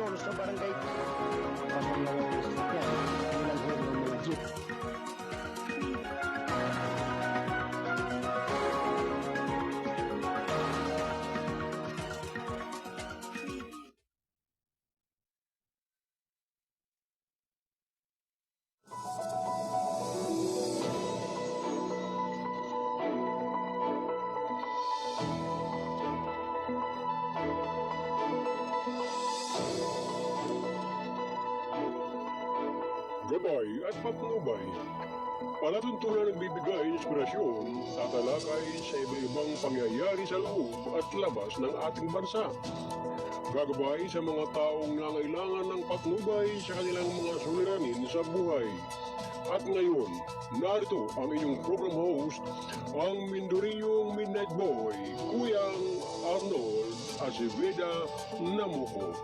trabahador sa barangay. Pamangalawa ng sasakyan, nilalhor ng mga jeep. Gabay at patnubay. Palatuntunan nagbibigay inspirasyon at talakay sa iba-ibang pangyayari sa loob at labas ng ating bansa. Gagabay sa mga taong nangailangan ng patnubay sa kanilang mga suliranin sa buhay. At ngayon, narito ang inyong program host, ang Mindoriyong Midnight Boy, Kuyang Arnold Azeveda Namuko.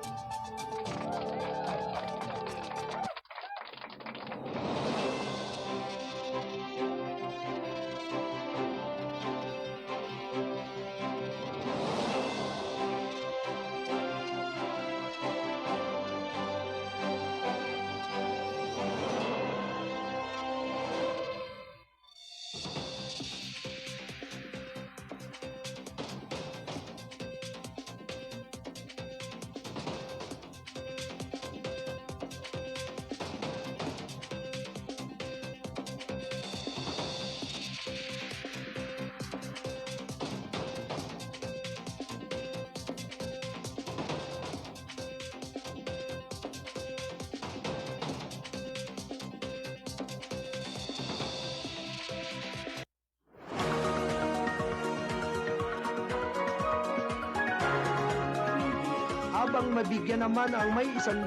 Habang mabigyan naman ang may 110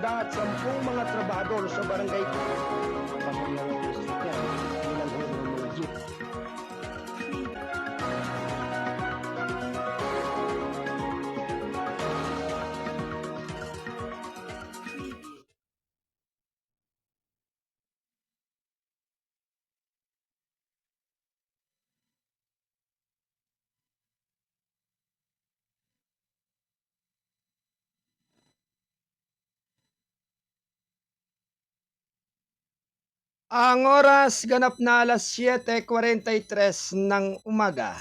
mga trabahador sa barangay. Pamangalawa ng sasakyan, nilalhor ng mga jeep. Ang oras ganap na alas 7:43 ng umaga.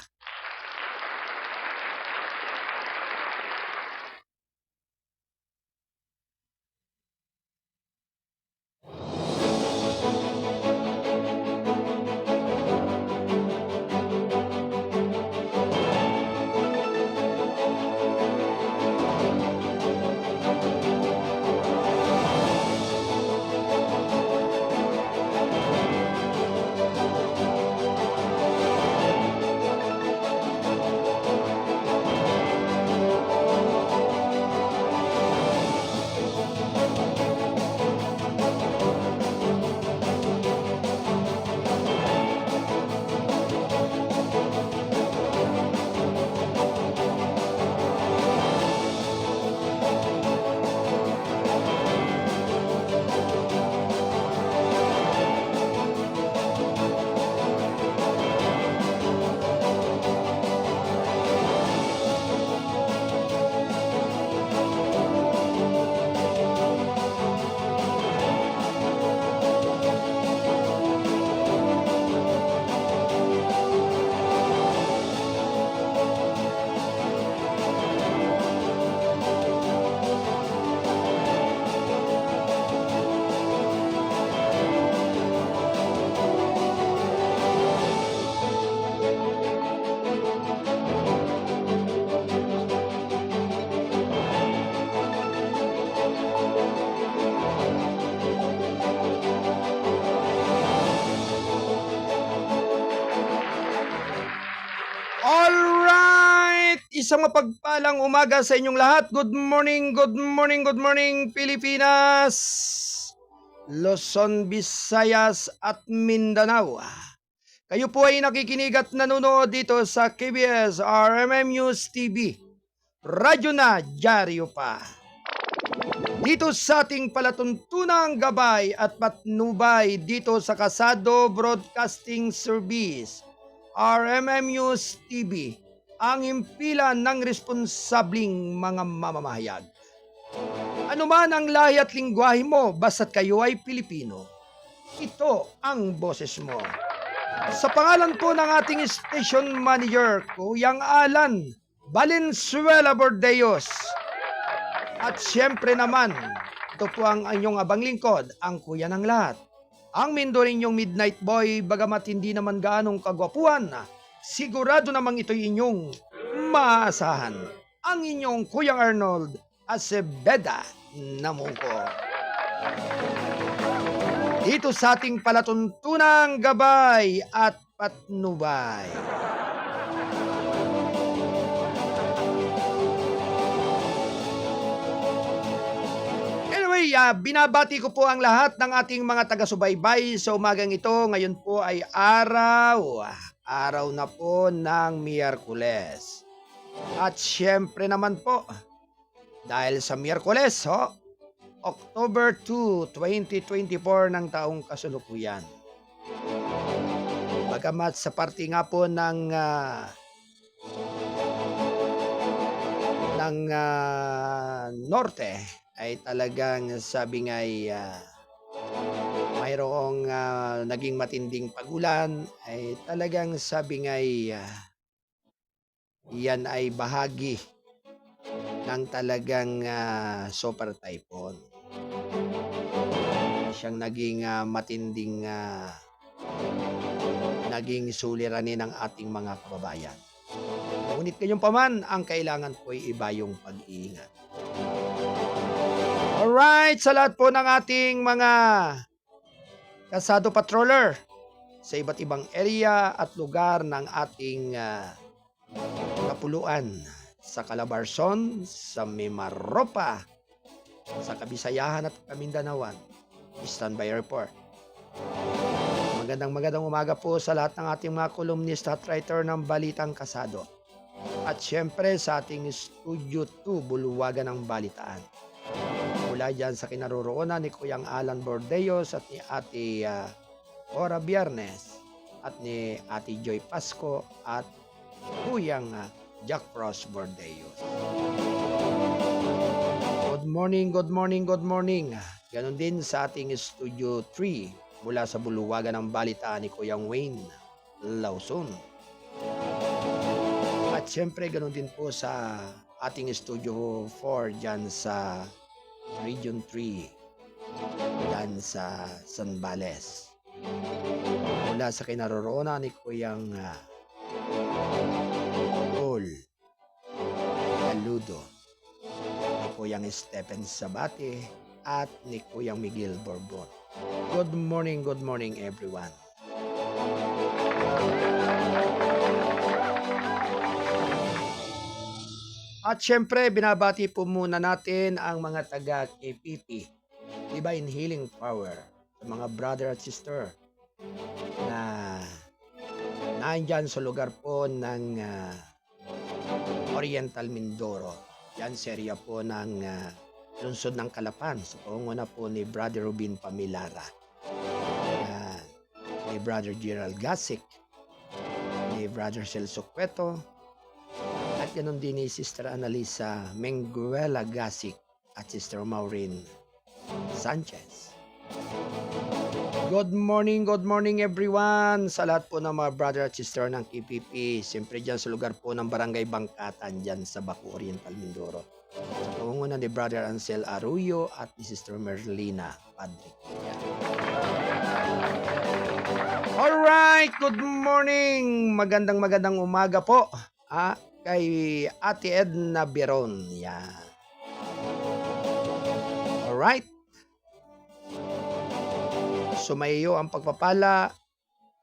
Alright! Isang mapagpalang umaga sa inyong lahat. Good morning, good morning, good morning Pilipinas, Luzon, Visayas at Mindanao. Kayo po ay nakikinig at nanonood dito sa KBS RMM News TV. Radyo na, dyaryo pa. Dito sa ating palatuntunang gabay at patnubay dito sa Kasado Broadcasting Service, RMM News TV, ang himpilan ng responsabling mga mamamahayag. Ano man ang lahi at lingwahe mo, basta't kayo ay Pilipino. Ito ang boses mo. Sa pangalan po ng ating station manager, Kuyang Alan Valenzuela Bordeos. At siyempre naman, ito po ang inyong abang lingkod, ang kuya ng lahat. Ang mindorinyong midnight boy, bagamat hindi naman gaanong kagwapuan, sigurado namang ito'y inyong maasahan. Ang inyong Kuyang Arnold Acebeda Namuko. Dito sa ating palatuntunang gabay at patnubay. Anyway, binabati ko po ang lahat ng ating mga taga-subaybay sa umagang ito. Ngayon po ay araw na po ng Miyerkules. At syempre naman po, dahil sa Miyerkules, October 2, 2024 ng taong kasalukuyan. Bagamat sa parte nga po ng norte ay talagang sabi nga ay mayroong naging matinding pagulan, ay talagang sabi nga ay yan ay bahagi ng talagang super typhoon. Siyang naging matinding naging suliranin ng ating mga kababayan. Ngunit ganyan pa man, ang kailangan po ay iba yung pag-iingat. Alright, sa lahat po ng ating mga kasado patroller sa iba't ibang area at lugar ng ating kapuluan, sa Calabarzon, sa Mimaropa, sa Kabisayahan at Kamindanawan, standby report. Magandang umaga po sa lahat ng ating mga kolumnista at writer ng Balitang Kasado. At syempre sa ating Studio 2, Buluwagan ng Balitaan. Mula dyan sa kinaroroonan ni Kuyang Alan Bordeos at ni Ate Ora Biernes at ni Ate Joy Pasco at Kuyang Jack Frost Bordeos. Good morning. Ganon din sa ating Studio 3 mula sa Buluwagan ng Balitaan ni Kuyang Wayne Lawson. At syempre ganon din po sa ating Studio 4 dyan sa Region 3 dyan sa Zambales. Mula sa kinaroroonan ni Kuyang Paul Galudo, ni Kuyang Stephen Sabate at ni Kuyang Miguel Borbon. Good morning everyone. At syempre, binabati po muna natin ang mga taga KPP, Divine Healing Power, sa mga brother at sister na nandyan sa lugar po ng Oriental Mindoro. Yan sa area po ng lungsod ng Calapan, sa pangunguna po ni Brother Rubin Pamilara, ni Brother Gerald Gasik, ni Brother Celso Cueto, at ganon din ni Sister Analisa Menguela Gasik at Sister Maureen Sanchez. Good morning everyone sa lahat po ng mga brother at sister ng KPP. Siyempre dyan sa lugar po ng Barangay Bangkatan dyan sa Baco Oriental Mindoro. Sa pangunguna ni Brother Ansel Arroyo at ni Sister Merlina Padre. Alright, good morning. Magandang umaga po. Kay Ate Edna Biron. Yan. Alright. Sumayo ang pagpapala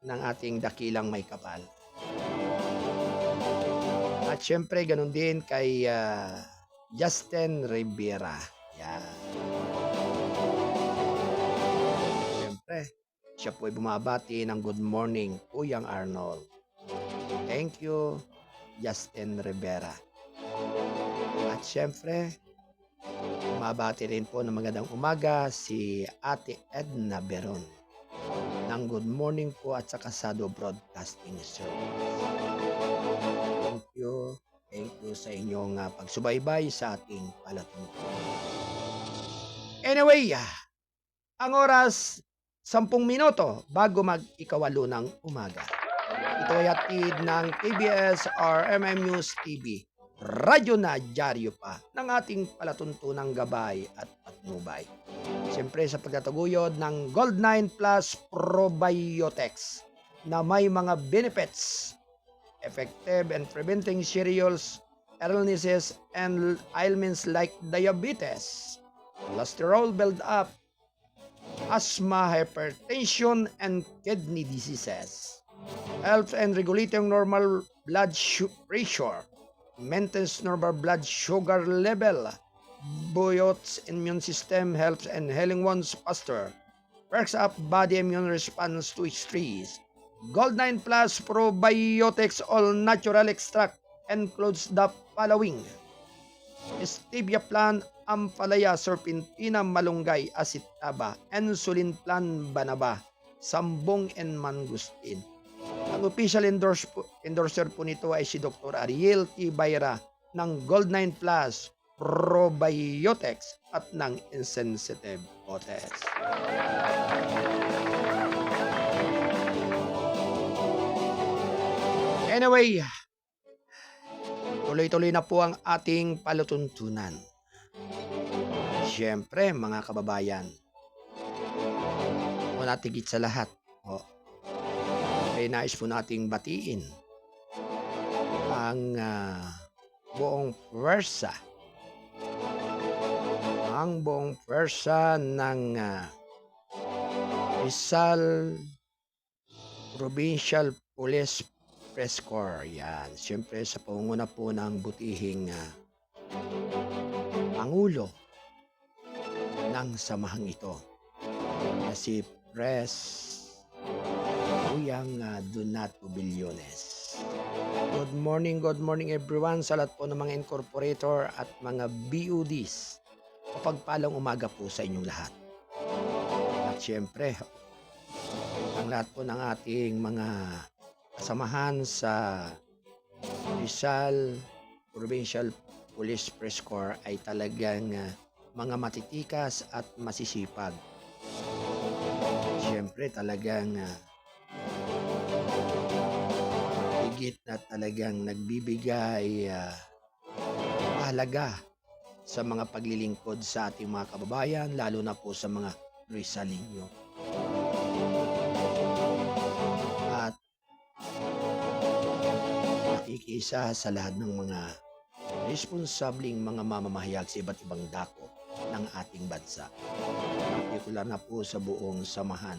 ng ating dakilang may kapal. At syempre, ganun din kay Justin Rivera. Yan. Syempre, siya po ay bumabati ng good morning, Kuyang Arnold. Thank you, Justin Rivera. At syempre, mabati rin po ng magandang umaga si Ate Edna Beron ng Good Morning po at sa Kasado Broadcasting Service. Thank you sa inyong pagsubaybay sa ating palatuntunan. Anyway, ang oras 10 minuto bago mag-ikawalo ng umaga. Ito ay hatid ng KBS RMM News TV. Radyo na dyaryo pa ng ating palatuntunang gabay at patnubay. Siyempre sa pagtataguyod ng Gold9 Plus Probiotics na may mga benefits, effective and preventing serious illnesses and ailments like diabetes, cholesterol build-up, asthma, hypertension, and kidney diseases. Helps in regulating normal blood pressure, maintains normal blood sugar level, boosts immune system, helps in healing wounds faster, perks up body immune response to stress. Gold9 Plus Probiotics All Natural Extract includes the following: Stevia plant, ampalaya, serpentina, malunggay, asitaba, insulin plant, banaba, sambong, and mangustin. Ang official endorser po nito ay si Dr. Ariel T. Bayra ng Gold9 Plus Probiotics at ng Insensitive Potes. Anyway, tuloy-tuloy na po ang ating palutuntunan. Siyempre, mga kababayan, wala tigit sa lahat. Ay nais po nating batiin ang buong pwersa ng Rizal Provincial Police Press Corps. Yan. Siyempre sa pangunguna po ng butihing Pangulo ng samahang ito na si Kuyang Donato Billones. Good morning everyone sa lahat po ng mga incorporator at mga BUDs. Mapagpalang umaga po sa inyong lahat. At siyempre, ang lahat po ng ating mga kasamahan sa Rizal Provincial Police Press Corps ay talagang mga matitikas at masisipag. Siyempre talagang higit na talagang nagbibigay halaga sa mga paglilingkod sa ating mga kababayan, lalo na po sa mga Rizalinyo. At nakikisa sa lahat ng mga responsabling mga mamamahayag sa iba't ibang dako ng ating bansa. Partikular na po sa buong samahan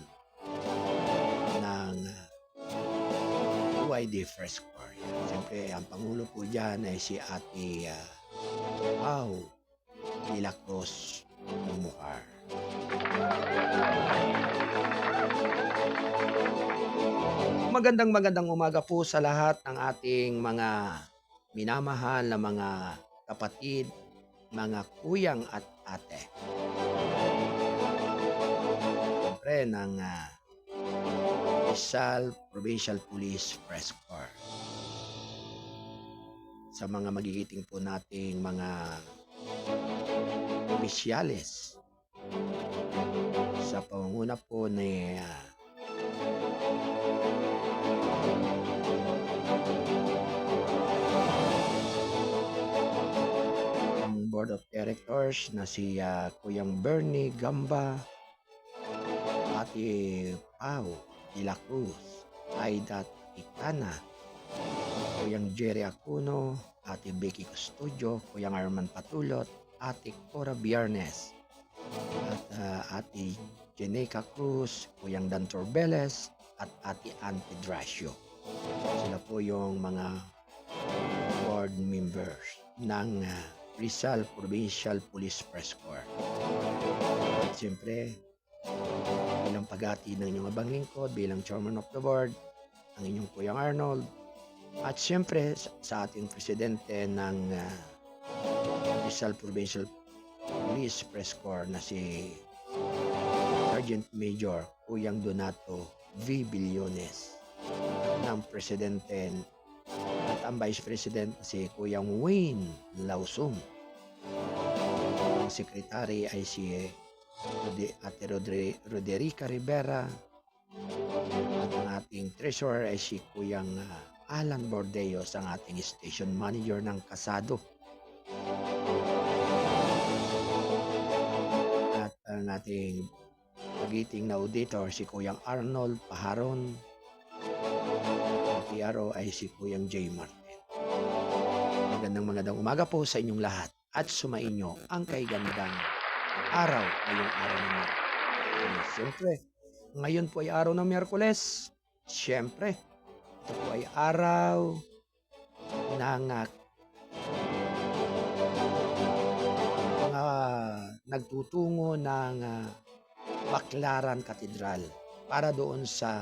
ng UID First Corps. Siyempre, ang Pangulo po dyan ay si Ate Pau de la Cruz Mumuhar. Magandang umaga po sa lahat ng ating mga minamahal na mga kapatid, mga kuyang at ate. Siyempre ng Rizal Provincial Police Press Corps. Sa mga magigiting po nating mga opisyales sa pangunguna po ni Board of Directors na si Kuyang Bernie Gamba, Ate Pau de la Cruz, Aida Ticana, Kuyang Jerry Acuno, Ate Becky Custodio, Kuyang Arman Patulot, Ate Cora Biernes, at Ate Jeneca Cruz, Kuyang Dan Torbeles, at Ate Ann Pedracio. Sila po yung mga board members ng Rizal Provincial Police Press Corps. At siyempre, bilang pagati ng inyong abang lingkod, bilang chairman of the board, ang inyong Kuyang Arnold, at siyempre sa ating presidente ng Rizal Provincial Police Press Corps na si Sergeant Major Kuyang Donato V. Billones, ng presidente at ang Vice President si Kuyang Wayne Lausum. Ang Secretary ay si Ate Roderica Rivera, at ang ating treasurer ay si Kuyang Alan Bordeos, ang ating station manager ng Kasado. At ang ating pagiting na auditor si Kuyang Arnold Paharon. Ang PRO ay si Kuyang J. Martin. Magandang umaga po sa inyong lahat at sumainyo ang kaigandang araw ngayong araw ng Miyerkules. Siyempre, ngayon po ay araw ng Miyerkules. Siyempre, ito po ay araw ng mga nagtutungo ng Baclaran Cathedral para doon sa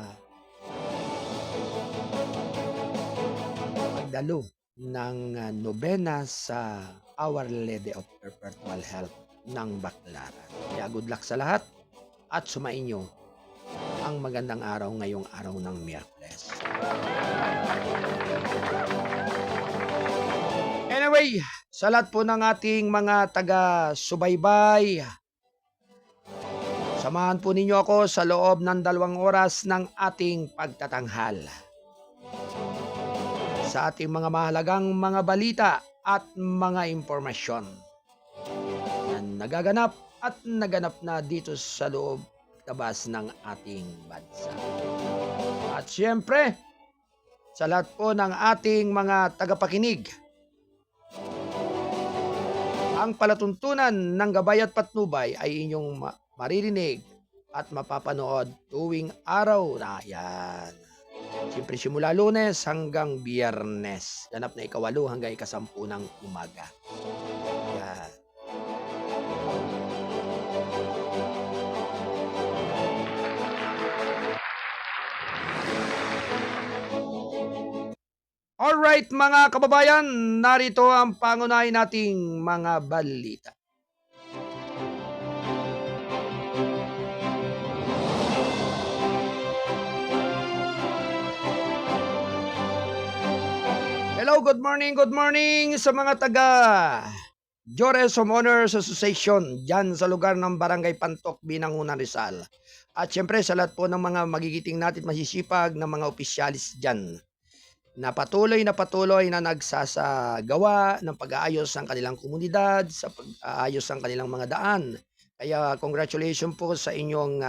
pagdalo ng nobena sa Our Lady of Perpetual Help ng Baclaran. Kaya good luck sa lahat at sumainyo ang magandang araw ngayong araw ng Miyerkules. Anyway, sa lahat po ng ating mga taga-subaybay, samahan po ninyo ako sa loob ng 2 oras ng ating pagtatanghal sa ating mga mahalagang mga balita at mga impormasyon na nagaganap at naganap na dito sa loob labas ng ating bansa. At siyempre, sa lahat po ng ating mga tagapakinig, ang palatuntunan ng Gabay at Patnubay ay inyong maririnig at mapapanood tuwing araw na yan. Siyempre simula Lunes hanggang Biyernes. Ganap na 8 hanggang 10 ng umaga. Yan. Alright mga kababayan, narito ang pangunahin nating mga balita. Hello, good morning sa mga taga Jores Homeowners Association dyan sa lugar ng Barangay Pantok, Binangunan, Rizal. At syempre sa lahat po ng mga magigiting natin masisipag na mga opisyalis dyan na patuloy na nagsasagawa ng pag-aayos ng kanilang komunidad, sa pag-aayos ng kanilang mga daan. Kaya congratulations po sa inyong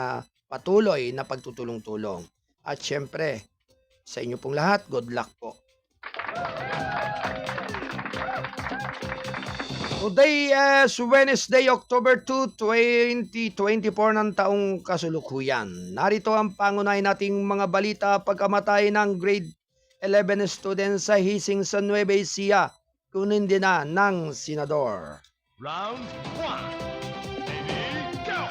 patuloy na pagtutulong-tulong. At syempre, sa inyo pong lahat, good luck po. Today is Wednesday, October 2, 2024 ng taong kasalukuyan. Narito ang pangunahin nating mga balita pagkamatay ng grade 11 students sa Hising sa Nueva Ecija, kunindina ng senador. Round 1. Ready, go!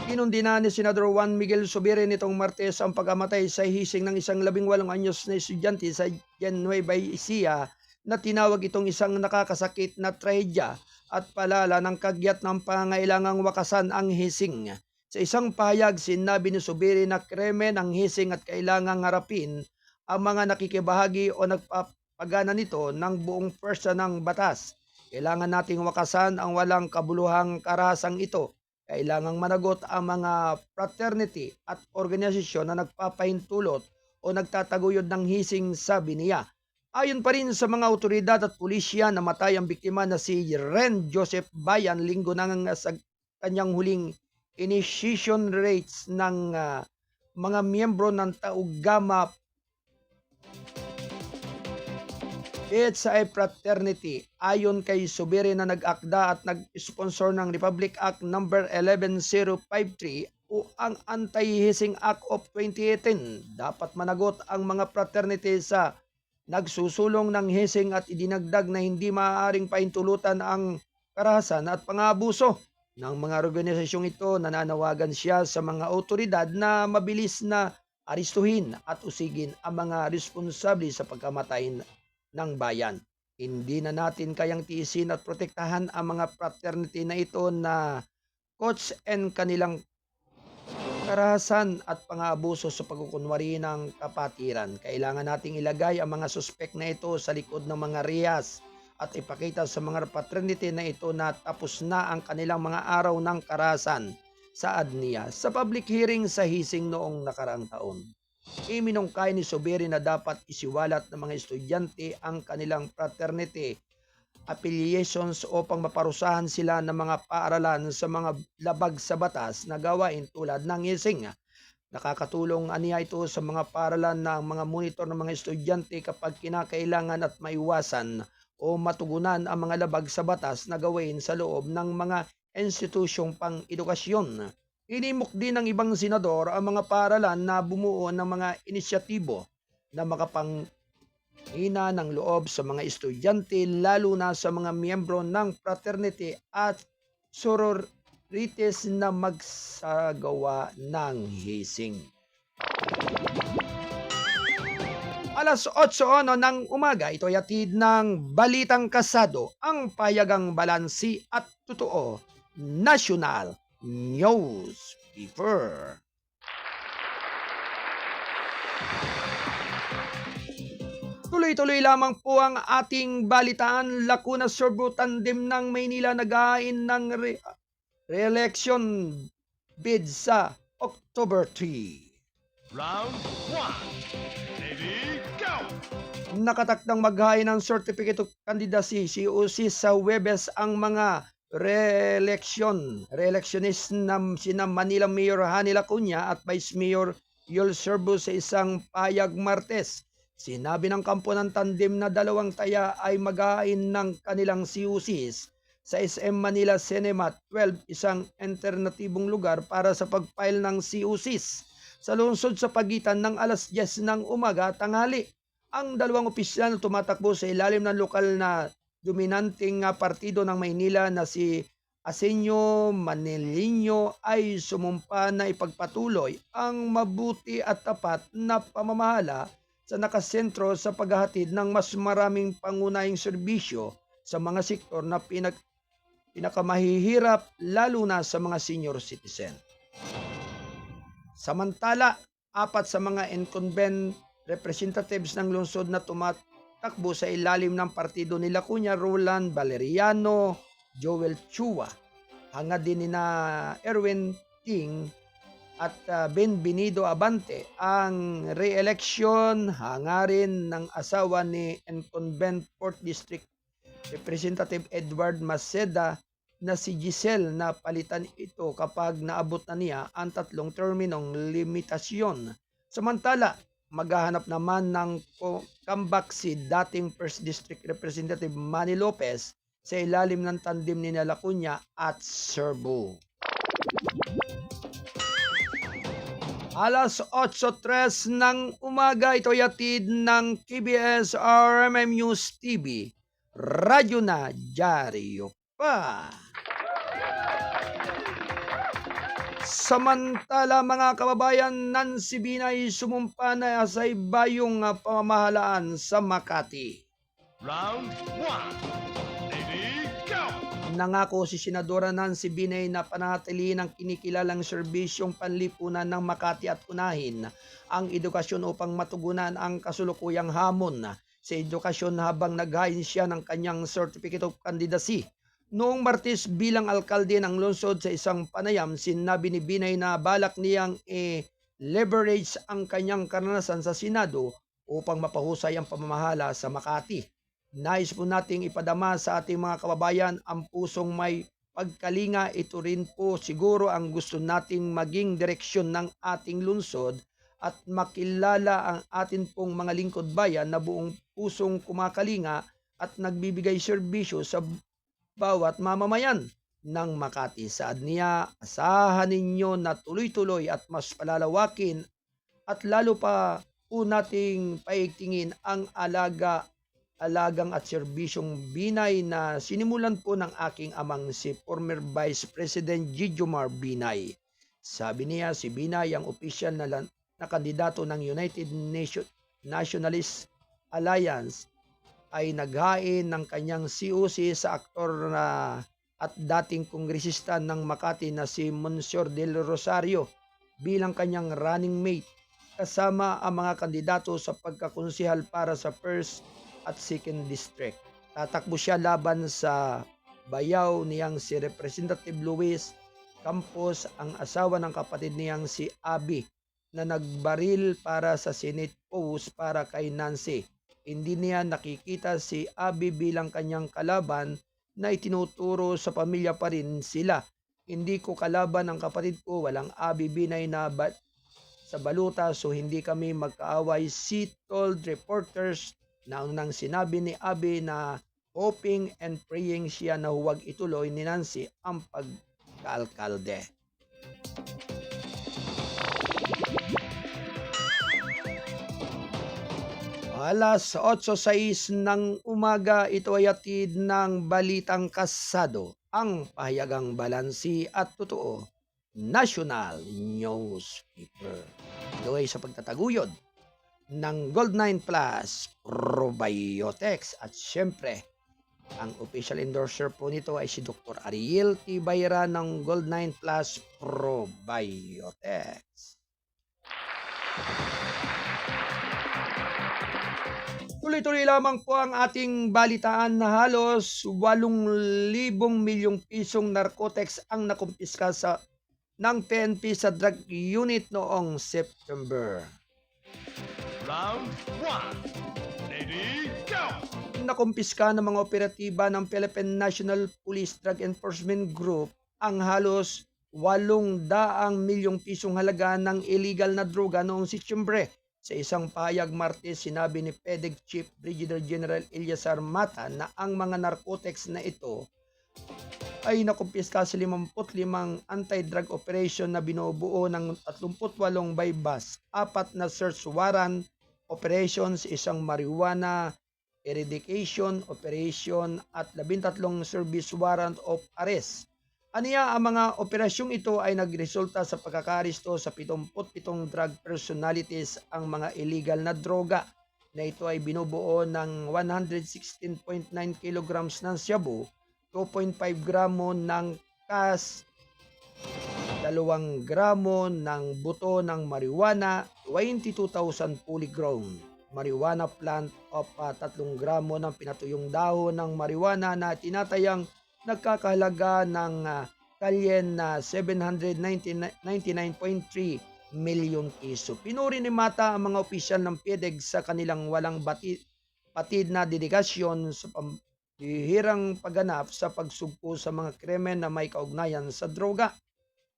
Kinundina ni Senador Juan Miguel Zubiri nitong Martes ang pagkamatay sa Hising ng isang 18 anyos na estudyante sa Nueva Ecija na tinawag itong isang nakakasakit na trahedya at palala ng kagyat ng pangailangang wakasan ang Hising. Sa isang pahayag, sinabi ni Zubiri na krimen ang Hising at kailangang harapin ang mga nakikibahagi o nagpapagana nito ng buong pwersa ng batas. Kailangan nating wakasan ang walang kabuluhang karahasang ito. Kailangang managot ang mga fraternity at organisasyon na nagpapahintulot o nagtataguyod ng Hising, sabi niya. Ayon pa rin sa mga otoridad at pulisya, namatay ang biktima na si Ren Joseph Bayan linggo nang sa kanyang huling initiation rates ng mga miyembro ng Tau Gamma PHI Fraternity. Ayon kay Zubiri na nag-akda at nag-sponsor ng Republic Act No. 11053 o ang Anti-Hising Act of 2018, dapat managot ang mga fraternity sa nagsusulong ng hising at idinagdag na hindi maaaring pahintulutan ang karahasan at pang-aabuso ng mga organisasyong ito. Nananawagan siya sa mga otoridad na mabilis na aristuhin at usigin ang mga responsable sa pagkamatay ng bayan. Hindi na natin kayang tiisin at protektahan ang mga fraternity na ito na coach and kanilang karahasan at pang-aabuso sa pagkukunwari ng kapatiran. Kailangan nating ilagay ang mga suspek na ito sa likod ng mga rehas at ipakita sa mga fraternity na ito na tapos na ang kanilang mga araw ng karahasan sa ADNIA sa public hearing sa Hising noong nakaraang taon. Iminungkay ni Zubiri na dapat isiwalat ng mga estudyante ang kanilang fraternity affiliations upang maparusahan sila ng mga paaralan sa mga labag sa batas na gawain tulad ng Hising. Nakakatulong aniya ito sa mga paaralan ng mga monitor ng mga estudyante kapag kinakailangan at maiwasan o matugunan ang mga labag sa batas na gawain sa loob ng mga institusyong pang-edukasyon. Inimok din ng ibang senador ang mga paaralan na bumuo ng mga inisyatibo na makapanghina ng loob sa mga estudyante lalo na sa mga miyembro ng fraternity at sororities na magsagawa ng Hising. Alas 8:00 ng umaga, ito yatid ng Balitang Kasado, ang payagang balansi at totoo, National Newspaper. Tuloy-tuloy lamang po ang ating balitaan. Lacuna Sorbo tandem ng Maynila naghain ng re-election bid sa October 3. Round 1. Ready, go! Nakatakdang maghain ng Certificate of Candidacy COC sa Webes ang mga re-electionist na sina Manila Mayor Hani Lacuna at Vice Mayor Yul Sorbo sa isang payag Martes. Sinabi ng kampo ng tandem na dalawang taya ay maghain ng kanilang COCs sa SM Manila Cinema 12, isang alternatibong lugar para sa pag-file ng COCs sa lungsod sa pagitan ng alas 10 ng umaga tanghali. Ang dalawang opisyal na tumatakbo sa ilalim ng lokal na dominanteng partido ng Maynila na si Asenio Maniliño ay sumumpa na ipagpatuloy ang mabuti at tapat na pamamahala sa nakasentro sa paghahatid ng mas maraming pangunahing serbisyo sa mga sektor na pinakamahihirap lalo na sa mga senior citizen. Samantala, 4 sa mga incumbent representatives ng lungsod na tumatakbo sa ilalim ng partido ni Lacuna, Roland Valeriano, Joel Chua, hangad din ni na Erwin Ting at Ben Benido Abante ang re-election hangarin ng asawa ni incumbent 4th District Representative Edward Maceda na si Giselle na palitan ito kapag naabot na niya ang 3 terminong limitasyon. Samantala, maghahanap naman ng comeback si dating 1st District Representative Manny Lopez sa ilalim ng tandem ni Lacuna at Sorbo. Alas 8:03 ng umaga, ito yatid ng KBS RMM News TV. Radyo na dyaryo pa. Samantala mga kababayan, Nancy Binay sumumpa na sa ibayong pamamahalaan sa Makati. Round 1. Ready, go! Nangako si Senadora Nancy Binay na panatilihin ang kinikilalang serbisyong panlipunan ng Makati at unahin ang edukasyon upang matugunan ang kasulukuyang hamon sa edukasyon habang naghain siya ng kanyang Certificate of Candidacy. Noong Martes bilang alkalde ng lungsod sa isang panayam, sinabi ni Binay na balak niyang leverage ang kanyang karanasan sa Senado upang mapahusay ang pamamahala sa Makati. Nais po nating ipadama sa ating mga kababayan ang pusong may pagkalinga. Ito rin po siguro ang gusto nating maging direksyon ng ating lungsod at makilala ang atin pong mga lingkod bayan na buong pusong kumakalinga at nagbibigay serbisyo sa bawat mamamayan ng Makati. Sa ADNIA, asahan ninyo na tuloy-tuloy at mas palalawakin at lalo pa po nating paigtingin ang alagang at serbisyong Binay na sinimulan po ng aking amang si former Vice President Jijomar Binay. Sabi niya, si Binay ang opisyal na kandidato ng United Nationalist Alliance ay naghain ng kanyang COC sa aktor at dating kongresista ng Makati na si Monsieur Del Rosario bilang kanyang running mate kasama ang mga kandidato sa pagkakonsehal para sa 1st at 2nd District. Tatakbo siya laban sa bayaw niyang si Representative Luis Campos, ang asawa ng kapatid niyang si Abby, na nagbaril para sa Senate post para kay Nancy. Hindi niya nakikita si Abby bilang kanyang kalaban na itinuturo sa pamilya pa rin sila. Hindi ko kalaban ang kapatid ko, walang Abby Binay na sa baluta, so hindi kami magkaaway. She told reporters na nang sinabi ni Abby na hoping and praying siya na huwag ituloy ni Nancy ang pagkaalkalde. Alas 8:06 ng umaga, ito ay atid ng Balitang Kasado, ang pahayagang balansi at totoo, National Newspaper. Ito ay sa pagtataguyod ng Gold9 Plus Probiotics, at syempre, ang official endorser po nito ay si Dr. Ariel T. Bayra ng Gold9 Plus Probiotics. Tuloy-tuloy lamang po ang ating balitaan na halos 8,000 milyong pisong narcotics ang nakumpiska ng PNP sa drug unit noong September. Round 1. Ready, go! Nakumpiska ng mga operatiba ng Philippine National Police Drug Enforcement Group ang halos 800 milyong pisong halaga ng illegal na droga noong September. Sa isang pahayag Martes, sinabi ni PDEG Chief Brigadier General Eliazar Mata na ang mga narcotics na ito ay nakumpiska sa 55 anti-drug operation na binubuo ng 38 bypass, 4 na search warrant operations, isang marijuana eradication operation at 13 service warrant of arrest. Aniya, ang mga operasyong ito ay nagresulta sa pagkakaristo sa 77 drug personalities. Ang mga illegal na droga na ito ay binubuo ng 116.9 kilograms ng shabu, 2.5 gramo ng kas, 2 gramo ng buto ng marijuana, 22,000 fully grown marijuana plant of 3 gramo ng pinatuyong dahon ng marijuana na tinatayang nagkakahalaga ng kalyen na 799.3 milyong piso. Pinuri ni Mata ang mga opisyal ng PDEG sa kanilang walang patid na dedikasyon sa pambihirang pagganap sa pagsugpo sa mga krimen na may kaugnayan sa droga.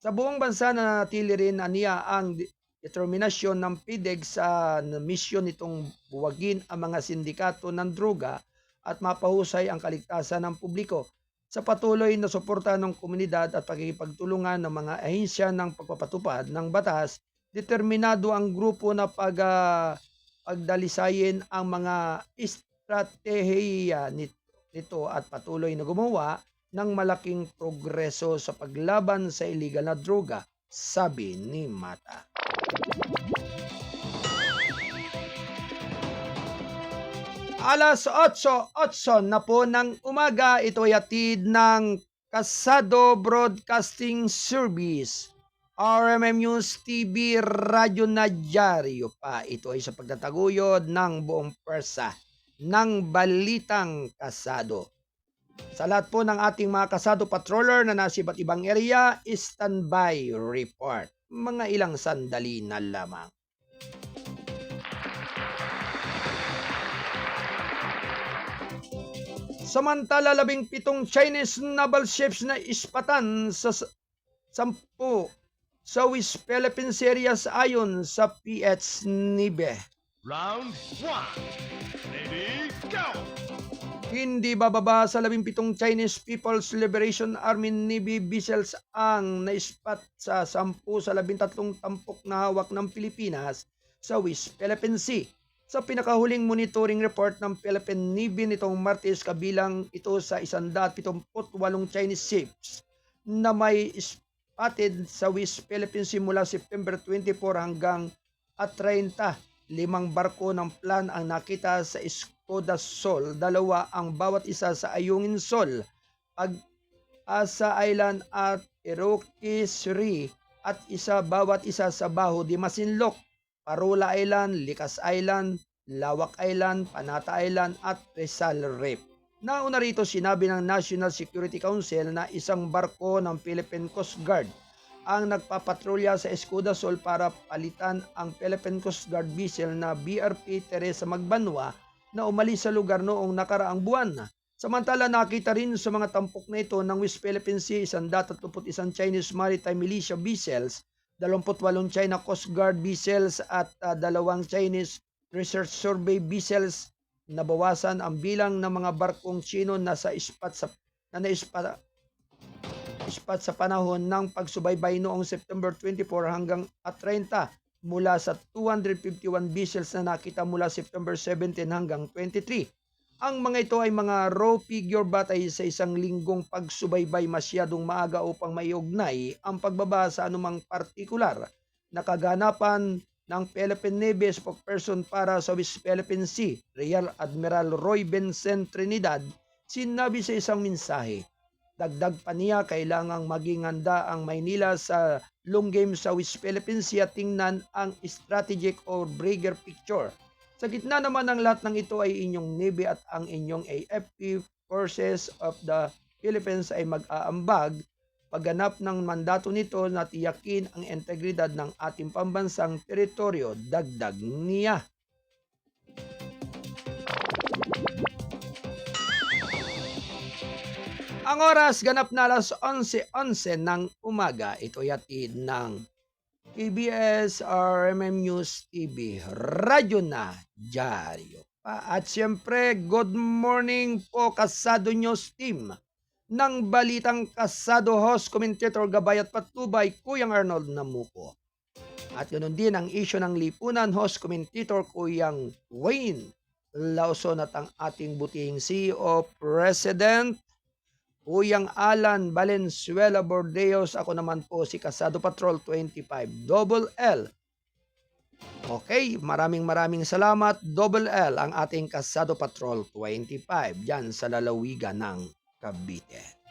Sa buong bansa na natili rin aniya ang determinasyon ng PDEG sa misyon nitong buwagin ang mga sindikato ng droga at mapahusay ang kaligtasan ng publiko. Sa patuloy na suporta ng komunidad at pagkikipagtulungan ng mga ahensya ng pagpapatupad ng batas, determinado ang grupo na pagdalisayin ang mga estratehiya nito at patuloy na gumawa ng malaking progreso sa paglaban sa illegal na droga, sabi ni Mata. Alas 8:08 na po ng umaga, ito ay hatid ng Kasado Broadcasting Service, RMM News TV, Radyo na Dyaryo Pa. Ito ay sa pagtataguyod ng buong pwersa ng Balitang Kasado. Sa lahat po ng ating mga kasado patroller na nasa iba't ibang area, standby report. Mga ilang sandali na lamang. Samantala, 17 Chinese naval ships na ispatan sa 10 sa West Philippine Series ayon sa PHNNAVY. Round 1. Ready, go! Hindi bababa sa 17 Chinese People's Liberation Army Navy vessels ang naispat sa 10 sa 13 tampok na hawak ng Pilipinas sa West Philippine Sea. Sa pinakahuling monitoring report ng Philippine Navy nitong Martes, kabilang ito sa 178 Chinese ships na may spotted sa West Philippines simula September 24 hanggang 30. 5 barko ng plan ang nakita sa Escoda Sol, 2 ang bawat isa sa Ayungin Sol, Pag-asa Island at Iroquois Ri, at bawat isa sa Baho de Masinloc, Parola Island, Likas Island, Lawak Island, Panata Island at Rizal Reef. Nauna rito sinabi ng National Security Council na isang barko ng Philippine Coast Guard ang nagpapatrolya sa Escudasol para palitan ang Philippine Coast Guard vessel na BRP Teresa Magbanwa na umalis sa lugar noong nakaraang buwan. Samantala nakita rin sa mga tampok na ito ng West Philippine Sea 131 Chinese Maritime Militia vessels, 28 China Coast Guard vessels at 2 Chinese Research Survey vessels. Nabawasan ang bilang ng mga barkong Chino na naispat sa panahon ng pagsubaybay noong September 24 hanggang 30 mula sa 251 vessels na nakita mula September 17 hanggang 23. Ang mga ito ay mga raw figure batay sa isang linggong pagsubaybay, masyadong maaga upang maiugnay ang pagbaba sa anumang partikular na kaganapan ng Philippine Navy spokesperson para sa West Philippine Sea, Rear Admiral Roy Vincent Trinidad, sinabi sa isang mensahe. Dagdag pa niya, kailangang maging handa ang Maynila sa long game sa West Philippine Sea at tingnan ang strategic or bigger picture. Sa gitna naman ng lahat ng ito ay inyong Navy at ang inyong AFP Forces of the Philippines ay mag-aambag pagganap ng mandato nito na tiyakin ang integridad ng ating pambansang teritoryo, dagdag niya. Ang oras ganap na alas 11:11 ng umaga. Ito'y hatid ng PBS RMM News TV, Radyo na Dyaryo Pa. At siyempre, good morning po Kasado News Team ng Balitang Kasado, host, commentator, gabay at patnubay, Kuyang Arnold Namupo. At ganoon din ang isyu ng lipunan, host, commentator, Kuyang Wayne Lawson at ang ating butihing CEO, President, Kuyang Alan Valenzuela Bordeos. Ako naman po si Kasado Patrol 25 Double L. Okay, maraming salamat. Double L ang ating Kasado Patrol 25 dyan sa lalawigan ng Cavite.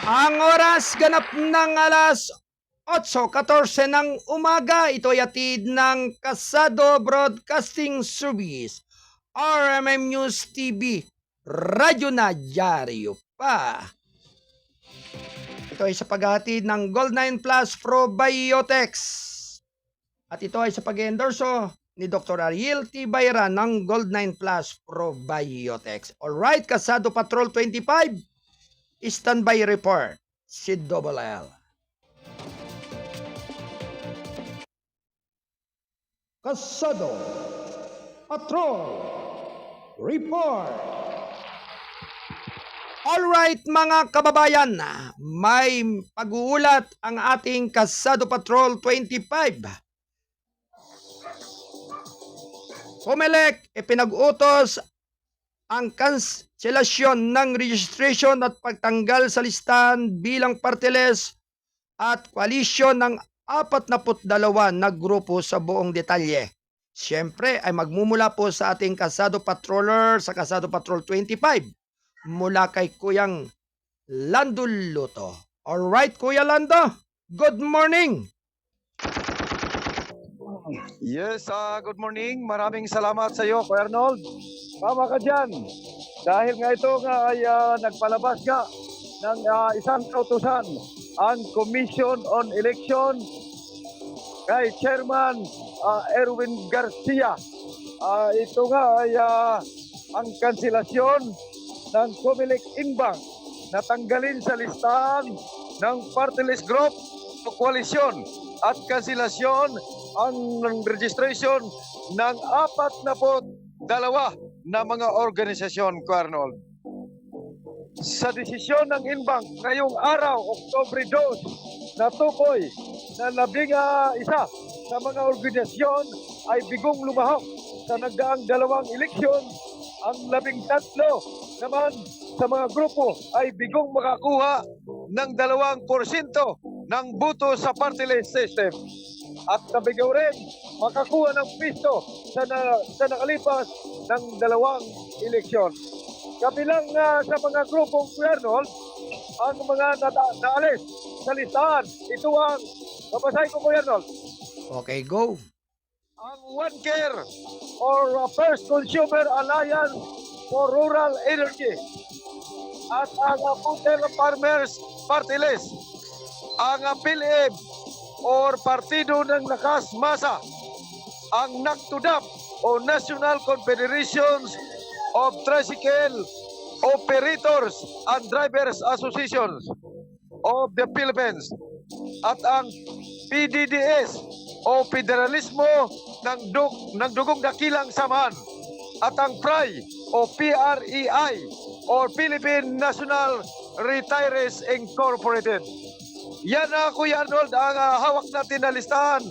Ang oras ganap ng alas 8:14 ng umaga. Ito ay hatid ng Kasado Broadcasting Service, RMM News TV, Radyo na Dyaryo Pa. Ito ay sa paghatid ng Gold9 Plus Probiotics. At ito ay sa pag-endorso ni Dr. Ariel T. Bayran ng Gold9 Plus Probiotics. Alright, Kasado Patrol 25. Standby report, si Double L. Kasado Patrol report. Alright mga kababayan, may pag-uulat ang ating Kasado Patrol 25. Comelec ipinag-utos ang kanselasyon ng registration at pagtanggal sa listahan bilang party list at koalisyon ng 42 na grupo sa buong detalye. Siyempre ay magmumula po sa ating Kasado Patroller sa Kasado Patrol 25 mula kay Kuyang Lando Luto. Alright, Kuya Lando, good morning! Yes, good morning. Maraming salamat sa iyo, Kuya Arnold. Tama ka dyan. Dahil nga ito nga ay nagpalabas nga ng isang kautusan ang Commission on Election kay Chairman Erwin Garcia. Ito nga ay ang kanselasyon ng Comelec Inbang na tanggalin sa listahan ng party list group o koalisyon at kanselasyon ang registration ng 42 na mga organisasyon, Kuya Arnold. Sa desisyon ng Inbang ngayong araw, Oktubre 2, natukoy na isa sa mga organisasyon ay bigong lumahok sa nagdaang dalawang eleksyon. Ang 13 naman sa mga grupo ay bigong makakuha ng 2% ng boto sa party list system. At nabigaw rin makakuha ng pisto sa nakalipas ng dalawang eleksyon. Kabilang sa mga grupong Kuya Arnold, ang mga naalis sa listahan. Ito ang babasahin ko, Kuya Arnold. Okay, go. Ang One Care or First Consumer Alliance for Rural Energy at ang Puter Farmers Party List, ang PhilHealth or Partido ng Lakas Masa, ang NACTUDAP o National Confederations of Tricycle Operators and Drivers Associations of the Philippines, at ang PDDS o Federalismo ng Dugong Dakilang Samahan, at ang PRI o PREI or Philippine National Retirees Incorporated. Yan na, Kuya Arnold, ang hawak natin na listahan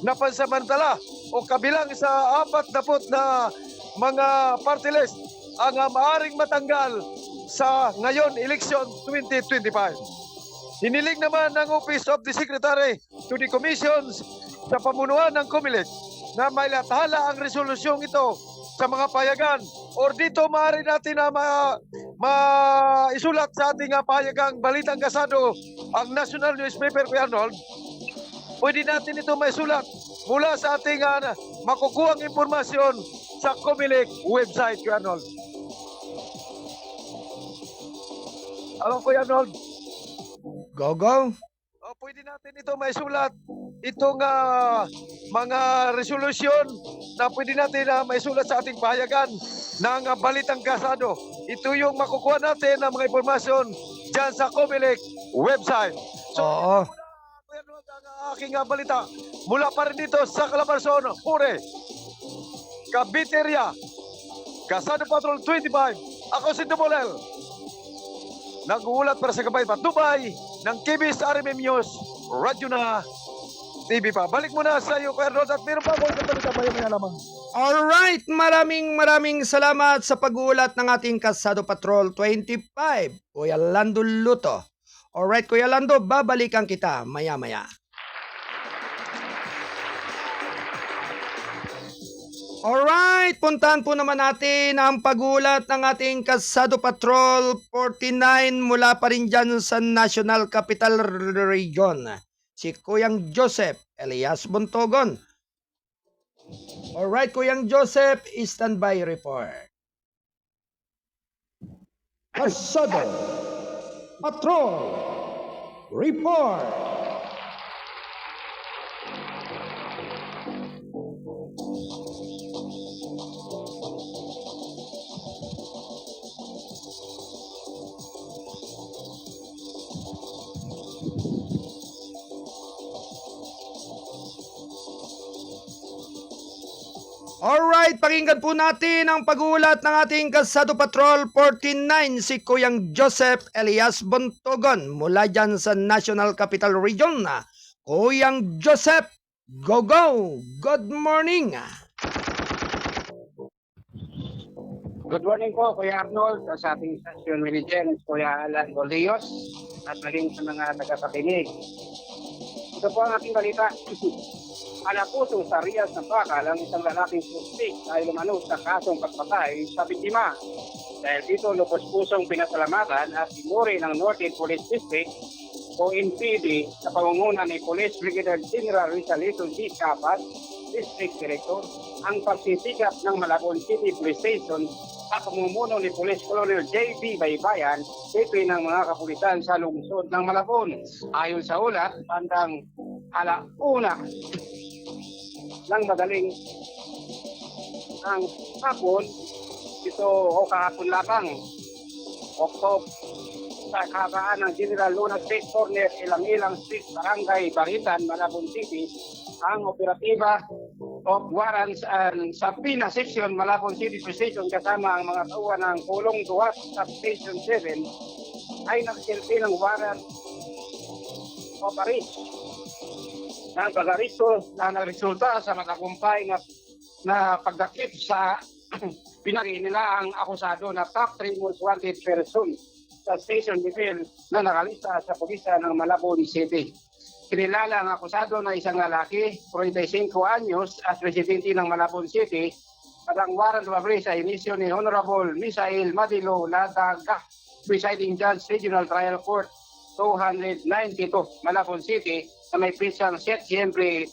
na pansamantala o kabilang sa 40 na mga party list ang maaaring matanggal sa ngayon election 2025. Hiniling naman ng Office of the Secretary to the Commissions sa pamunuan ng COMELEC na may lathala ang resolusyong ito sa mga payagan or dito maaari natin na maisulat sa ating payagang Balitang Kasado, ang National Newspaper, Kuya Arnold. Pwede natin ito maisulat mula sa ating makukuhang impormasyon sa COMELEC website, Kuya Arnold. Alam, Kuya Arnold? Go, go. Pwede natin ito maisulat. Itong mga resolusyon na pwede natin maisulat sa ating pahayagan ng Balitang Kasado. Ito yung makukuha natin ng mga impormasyon dyan sa COMELEC website. So, Oo. ang aking balita mula pa rin dito sa Calabarzon, Pure, Caviteria, Kasado Patrol 25. Ako si Dubolel. Nag-uulat para sa Gabay Patubay ng KBS RMM News, Radyo na TV pa. Balik muna sa iyo, Kuya Arnold, at meron pa akong kabalita maya lamang. Alright, maraming salamat sa pag-uulat ng ating Kasado Patrol 25, Kuya Lando Luto. Alright, Kuya Lando, babalikan kita maya-maya. Alright, puntahan po naman natin ang pag-uulat ng ating Kasado Patrol 49 mula pa rin dyan sa National Capital Region. Si Kuyang Joseph Elias Buntogon. Alright, Kuyang Joseph, standby report. Kasado Patrol report. Alright, pakinggan po natin ang pag-uulat ng ating Kasado Patrol 49, si Kuyang Joseph Elias Buntogon mula dyan sa National Capital Region. Kuyang Joseph, go! Good morning! Good morning po, Kuya Arnold, sa ating station manager, Kuya Alan Boleos, at maging sa mga tagapakinig. Ito po ang ating balita. Alapuso sa Rias ng Bakal ang isang lalaking suspect ay lumano sa kasong pagpatay sa biktima. Dahil dito lupos-pusong pinasalamatan at sinuri ng Northern Police District o NPD sa pangunguna ni Police Brigadier General Rizalito D. Capas, District Director, ang pagsisikap ng Malabon City Police Station sa pamumuno ni Police Colonel J.B. Baybayan, jefe ng mga kapulisan sa lungsod ng Malabon. Ayon sa ulat, bandang alauna ng madaling ang hapon, ito o kahapon lamang, October, sa kahabaan ng General Luna Street Corner, Ilang-Ilang Street, Barangay Baritan, Malabon City, ang operatiba of warrants sa Pina Section, Malabon City Police Station kasama ang mga tauhan ng Pulong Duhat sa Station 7 ay nagsilpi ng warrant of arrest ng pag-aristo na nagresulta sa matagumpay na pagdakip sa pinagi nila ang akusado na top 3 most wanted person sa station level na nakalista sa pulisa ng Malabon City. Kinilala ang akusado na isang lalaki, 45 anyos at residente ng Malabon City at ang warrant of arrest sa inisyo ni Honorable Misael Madilo Ladaga, Presiding Judge Regional Trial Court 292, Malabon City, na may pisang Setyembre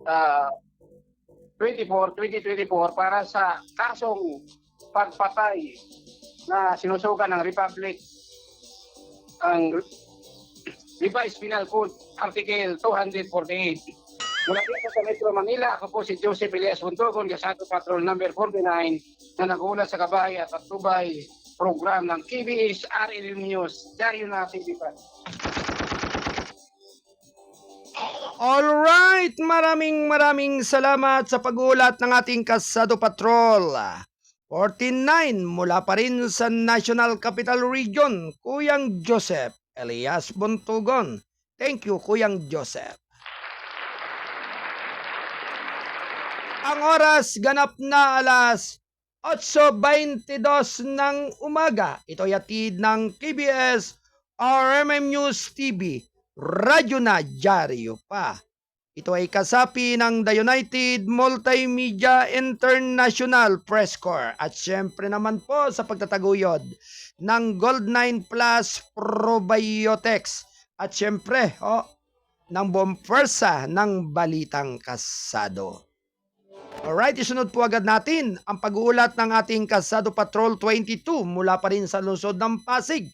2024 para sa kasong pagpatay na sinusugan ng Republic ang Revised Penal Code Article 248. Mula dito sa Metro Manila, ako po si Joseph Elias Buntogon, Kasado Patrol number 49 na nag-uula sa Kabay at Tubay program ng KBS RL News. Diaryo na TV pa. Alright, maraming salamat sa pag-ulat ng ating Kasado Patrol. 49 mula pa rin sa National Capital Region, Kuyang Joseph Elias Buntugon. Thank you, Kuyang Joseph. Ang oras ganap na alas 8:22 ng umaga. Ito yatid ng KBS RMM News TV. Radyo na Diaryo pa. Ito ay kasapi ng The United Multimedia International Press Corps at syempre naman po sa pagtataguyod ng Gold9 Plus Probiotics at syempre ng buong pwersa ng Balitang Kasado. Alright, isunod po agad natin ang pag-uulat ng ating Kasado Patrol 22 mula pa rin sa lungsod ng Pasig.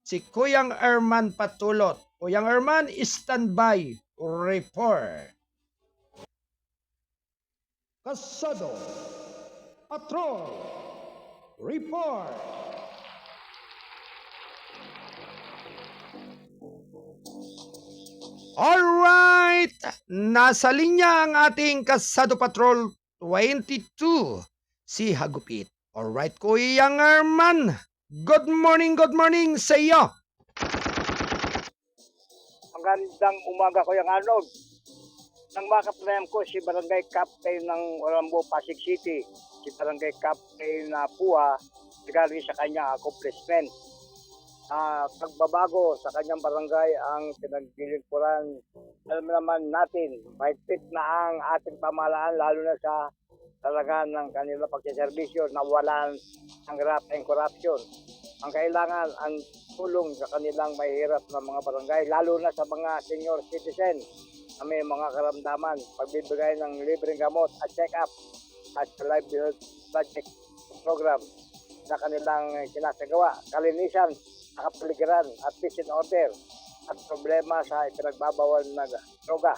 Si Kuyang Erman Patulot. Kuyang Erman, standby report. Kasado Patrol report. Alright, nasa linya ang ating Kasado Patrol 22, si Hagupit. Alright, Kuyang Erman, good morning sa iyo. Magandang umaga, Kuya Arnold. Nang makapanayam ko si Barangay Captain ng Olambo, Pasig City, si Barangay Captain na Pua, regarding sa kanyang accomplishment. Pagbabago sa kanyang barangay ang pinaglilingkuran. Alam naman natin, mahigpit na ang ating pamahalaan, lalo na sa talaga ng kanilang pagsiservisyo na walang ang graft and corruption. Ang kailangan ang tulong sa kanilang mahihirap na mga barangay, lalo na sa mga senior citizen na may mga karamdaman, pagbibigay ng libreng gamot at check-up at livelihood project program na kanilang sinasagawa, kalinisan, kapaligiran at peace and order at problema sa ipinagbabawal na droga.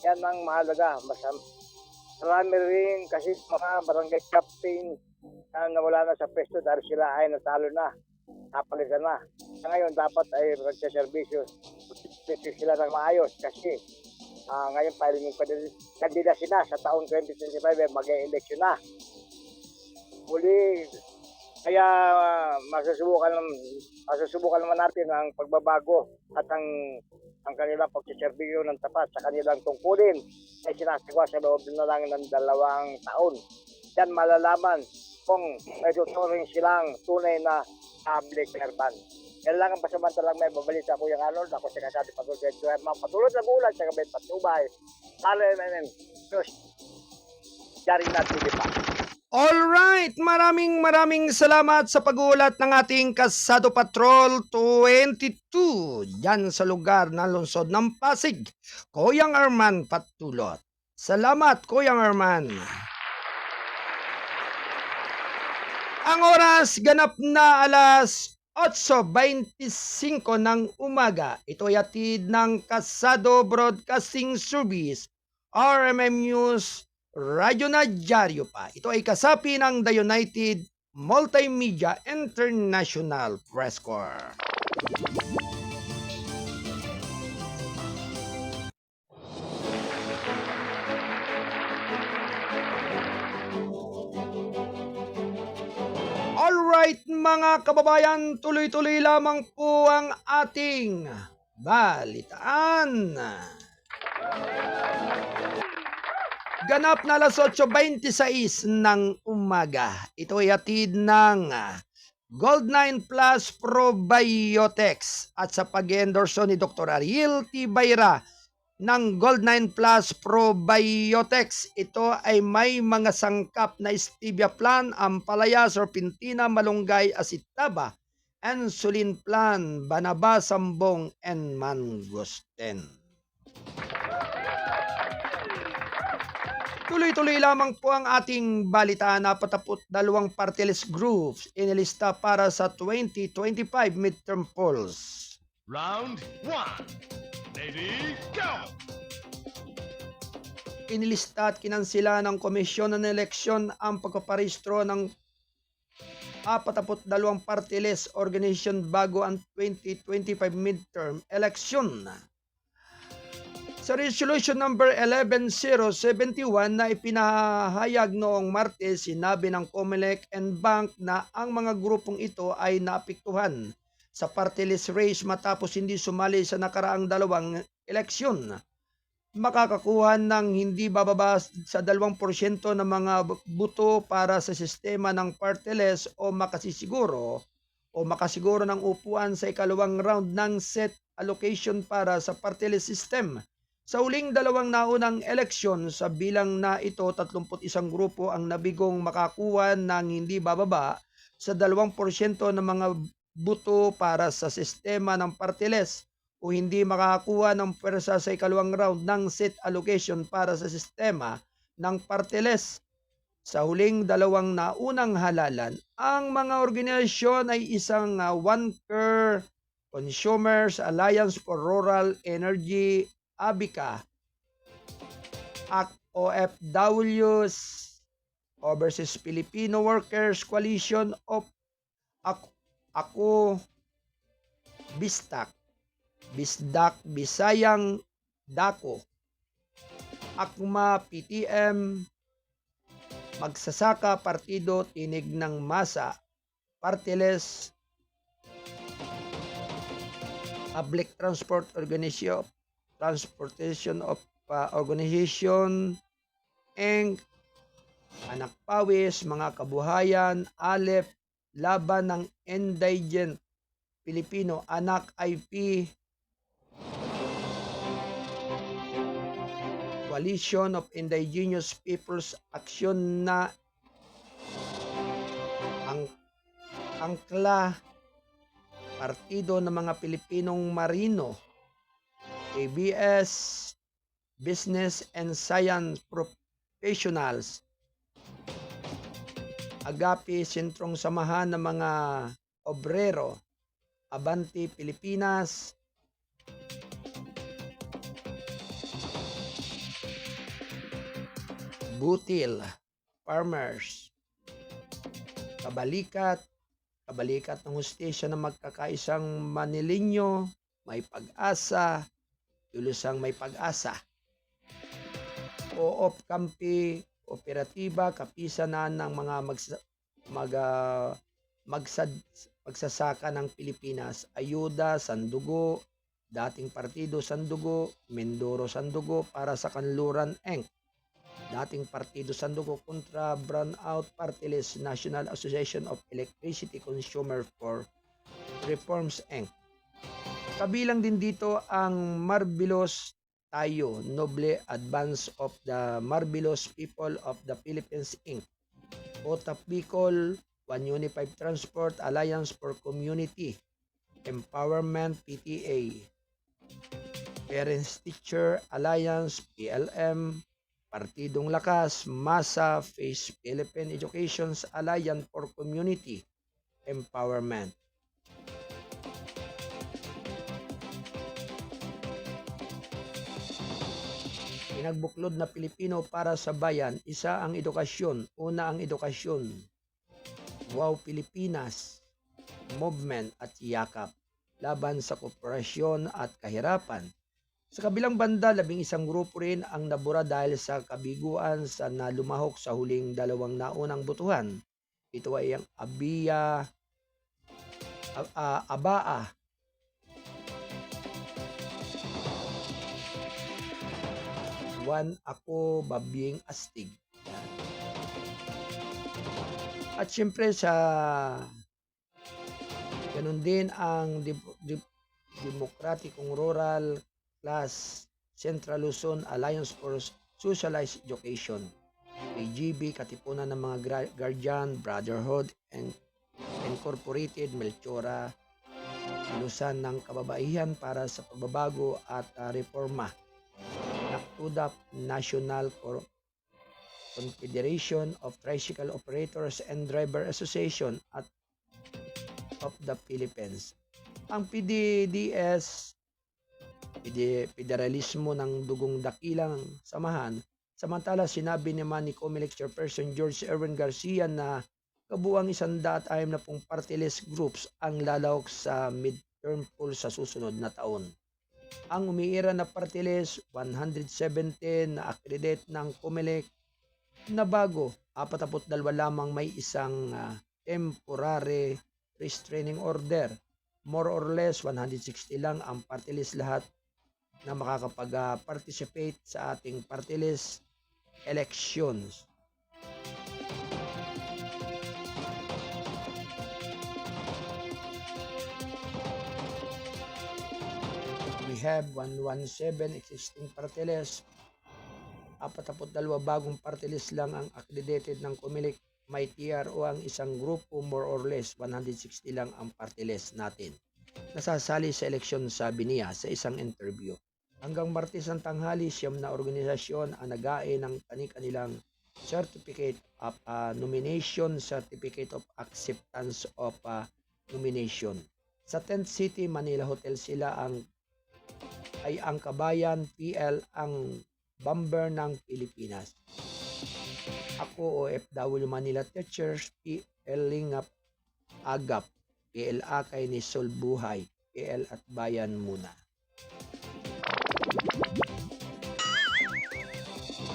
Yan ang mahalaga. Marami rin kasi mga barangay captain na nawala na sa pwesto dahil sila ay natalo na, napalitan na. Sa ngayon dapat ay magsaservisyo sila ng maayos kasi ngayon filing yung kandidacy na sa taong 2025 mag-e-election na. Muli, kaya masusubukan naman natin ang pagbabago at ang kanilang pagsiservisyo ng tapat sa kanilang tungkulin ay sinasagawa sa loob na lang ng 2 taon. Yan malalaman kung may tuturing silang tunay na public servant. Yan lang ang pasamantalang may babalita ko yung Arnold. Ako si Kasabi Pagulbet. Patulot na gulat sa Kabit Patubay. RMM News. Jari na TV pa. Alright, maraming salamat sa pag-uulat ng ating Kasado Patrol 22 dyan sa lugar ng lungsod ng Pasig. Kuyang Arman Patulot. Salamat, Kuyang Arman. Ang oras ganap na alas 8:25 ng umaga. Ito ay hatid ng Kasado Broadcasting Service, RMM News, Radyo na Dyaryo pa. Ito ay kasapi ng The United Multimedia International Press Corps. Alright mga kababayan, tuloy-tuloy lamang po ang ating balitaan. Ganap na alas 8:26 ng umaga. Ito ay hatid ng Gold9 Plus Probiotics at sa pag-endorso ni Dr. Ariel T. Bayra ng Gold9 Plus Probiotics. Ito ay may mga sangkap na stevia plant, ampalaya, serpentina, malunggay, asitaba, insulin plant, banaba, sambong, and mangosteen. Tuloy-tuloy lamang po ang ating balitaan. 42 party list groups inilista para sa 2025 midterm polls. Round 1. Ready, go! Inilista at kinansila ng Komisyon ng Eleksyon ang pagpaparehistro ng 42 party list organization bago ang 2025 midterm election. Sa resolution number 11071 na ipinahayag noong Martes, sinabi ng COMELEC and Bank na ang mga grupong ito ay naapektuhan sa party list race matapos hindi sumali sa nakaraang dalawang eleksyon. Makakakuha ng hindi bababa sa 2% ng mga buto para sa sistema ng party list o makasiguro ng upuan sa ikalawang round ng set allocation para sa party list system. Sa huling dalawang naunang eleksyon, sa bilang na ito, 31 grupo ang nabigong makakuha ng hindi bababa sa 2% ng mga buto para sa sistema ng party list o hindi makakuha ng pwersa sa ikalawang round ng set allocation para sa sistema ng party list. Sa huling dalawang naunang halalan, ang mga organisasyon ay isang OneCare, Consumers Alliance for Rural Energy, ABICA, OFWs, Overseas Filipino Workers Coalition of Ako, BISTAC, BISDAC, Bisayang Dako, AKMA, PTM, Magsasaka, Partido Tinig ng Masa, Partiless, Public Transport Organization, Transportation of Organization, Inc., Anak Pawis, Mga Kabuhayan, ALEP, Laban ng Indigent Pilipino, Anak IP, Coalition of Indigenous Peoples Action na Angkla, Partido ng mga Pilipinong Marino, ABS, Business and Science Professionals, Agapi, Sentrong Samahan ng mga Obrero, Abanti Pilipinas, Butil, Farmers, Kabalikat ng Hustisya na Magkakaisang Manilinyo, May Pag-asa, Lulusang May Pag-asa, Co-op Kampi, Kooperatiba, Kapisanan ng mga magsasaka ng Pilipinas, Ayuda, Sandugo, Dating Partido Sandugo, Mindoro Sandugo para sa Kanluran, Inc., dating Partido Sandugo kontra Brownout Party List National Association of Electricity Consumer for Reforms Inc. Kabilang din dito ang Marbilos Tayo, Noble Advance of the Marbilos People of the Philippines Inc. OTAP Bicol, One Unified Transport Alliance for Community Empowerment PTA, Parents Teacher Alliance PLM, Partidong Lakas, MASA, Face Philippine Education's Alliance for Community Empowerment. Pinagbuklod na Pilipino para sa bayan, isa ang edukasyon, una ang edukasyon. Wow Pilipinas, movement at yakap, laban sa kooperasyon at kahirapan. Sa kabilang banda, 11 grupo rin ang nabura dahil sa kabiguan sa nalumahok sa huling 2 naunang butuhan. Ito ay ang Abaa, One Ako Babing Astig. Yan. At syempre sa ganun din ang Demokratikong Rural Class Central Luzon Alliance for Socialized Education. AGB, Katipunan ng mga Guardian, Brotherhood, and Incorporated, Melchora, Ilusan ng Kababaihan para sa Pagbabago at Reforma. NACTUDAP, National Confederation of Tricycle Operators and Driver Association of the Philippines. Ang PDDS, Federalismo ng Dugong Dakilang Samahan, samantala sinabi naman ni COMELEC Chairperson George Erwin Garcia na kabuang 160 party list groups ang lalawak sa midterm poll sa susunod na taon. Ang umiira na party list, 117 na accredit ng COMELEC na bago, 42 lamang may isang temporary restraining order. More or less, 160 lang ang party list lahat na makakapag-participate sa ating party list elections. We have 117 existing party list. 42 bagong party list lang ang accredited ng COMELEC. May TRO ang isang grupo, more or less 160 lang ang party list natin. Nasasali sa eleksyon, sabi niya sa isang interview. Hanggang Martes ng tanghali, 9 na organisasyon ang nag-ae ng kanilang Certificate of Nomination, Certificate of Acceptance of Nomination. Sa Tent City, Manila Hotel sila ay ang Kabayan, PL ang Bomber ng Pilipinas. Ako OFW Manila Teachers, PL Lingap Agap, PL Akay ni Sol Buhay, PL at Bayan muna.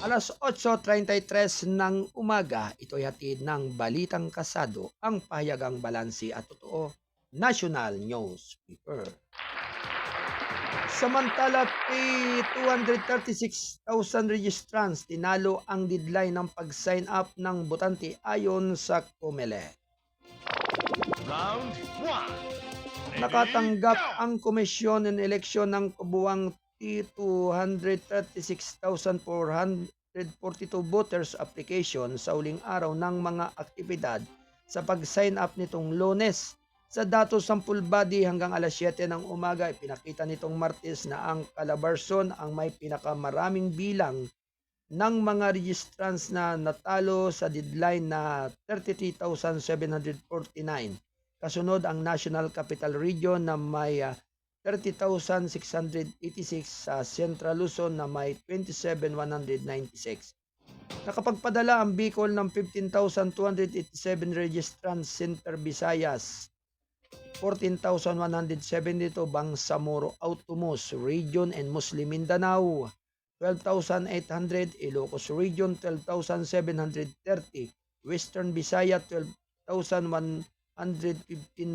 Alas 8:33 ng umaga, ito'y hatid ng Balitang Kasado, ang pahayagang balansi at totoo, National Newspaper. Samantala, 236,000 registrants tinalo ang deadline ng pag-sign up ng botante ayon sa COMELEC. Round 1. Nakatanggap ang Komisyon ng Eleksyon ng kabuuang 236,442 voters application sa huling araw ng mga aktibidad sa pag-sign up nitong Lunes. Sa datos ng full body hanggang alas 7 ng umaga, ipinakita nitong Martes na ang Calabarzon ang may pinakamaraming bilang ng mga registrants na natalo sa deadline na 33,749. Kasunod ang National Capital Region na may 30,686, sa Central Luzon na may 27,196. Nakapagpadala ang Bicol ng 15,287 registrants, Center Visayas 14,172, Bangsamoro Autonomous Region and Muslim Mindanao 12,800, Ilocos Region 12,730, Western Visaya 12,115,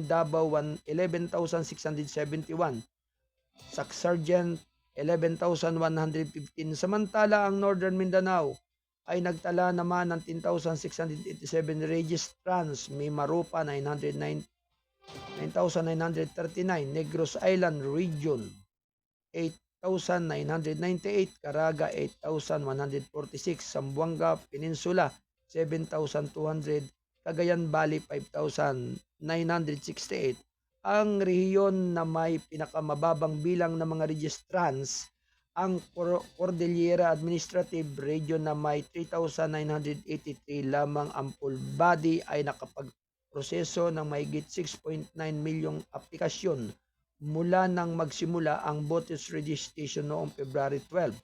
Davao 11,671, Sacsargent 11,115. Samantala ang Northern Mindanao ay nagtala naman ng 10,687 registrants. Mimaropa 9,939, Negros Island Region 8,998, Caraga 8,146, Zamboanga Peninsula 7,200, Cagayan Valley 5,968. Ang rehiyon na may pinakamababang bilang ng mga registrants ang Cordillera Administrative Region na may 3,983 lamang. Ang full body ay nakapagproseso ng mahigit 6.9 milyong aplikasyon mula nang magsimula ang voters registration noong February 12.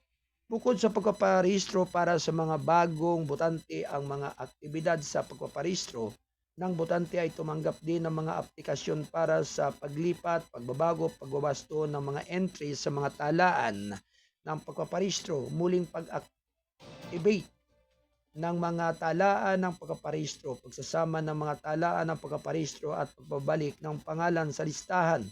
Bukod sa pagpaparehistro para sa mga bagong botante, ang mga aktibidad sa pagpaparehistro ng botante ay tumanggap din ng mga aplikasyon para sa paglipat, pagbabago, pagbabasto ng mga entries sa mga talaan ng pagpaparehistro, muling pag-activate ng mga talaan ng pagpaparehistro, pagsasama ng mga talaan ng pagpaparehistro at pagbabalik ng pangalan sa listahan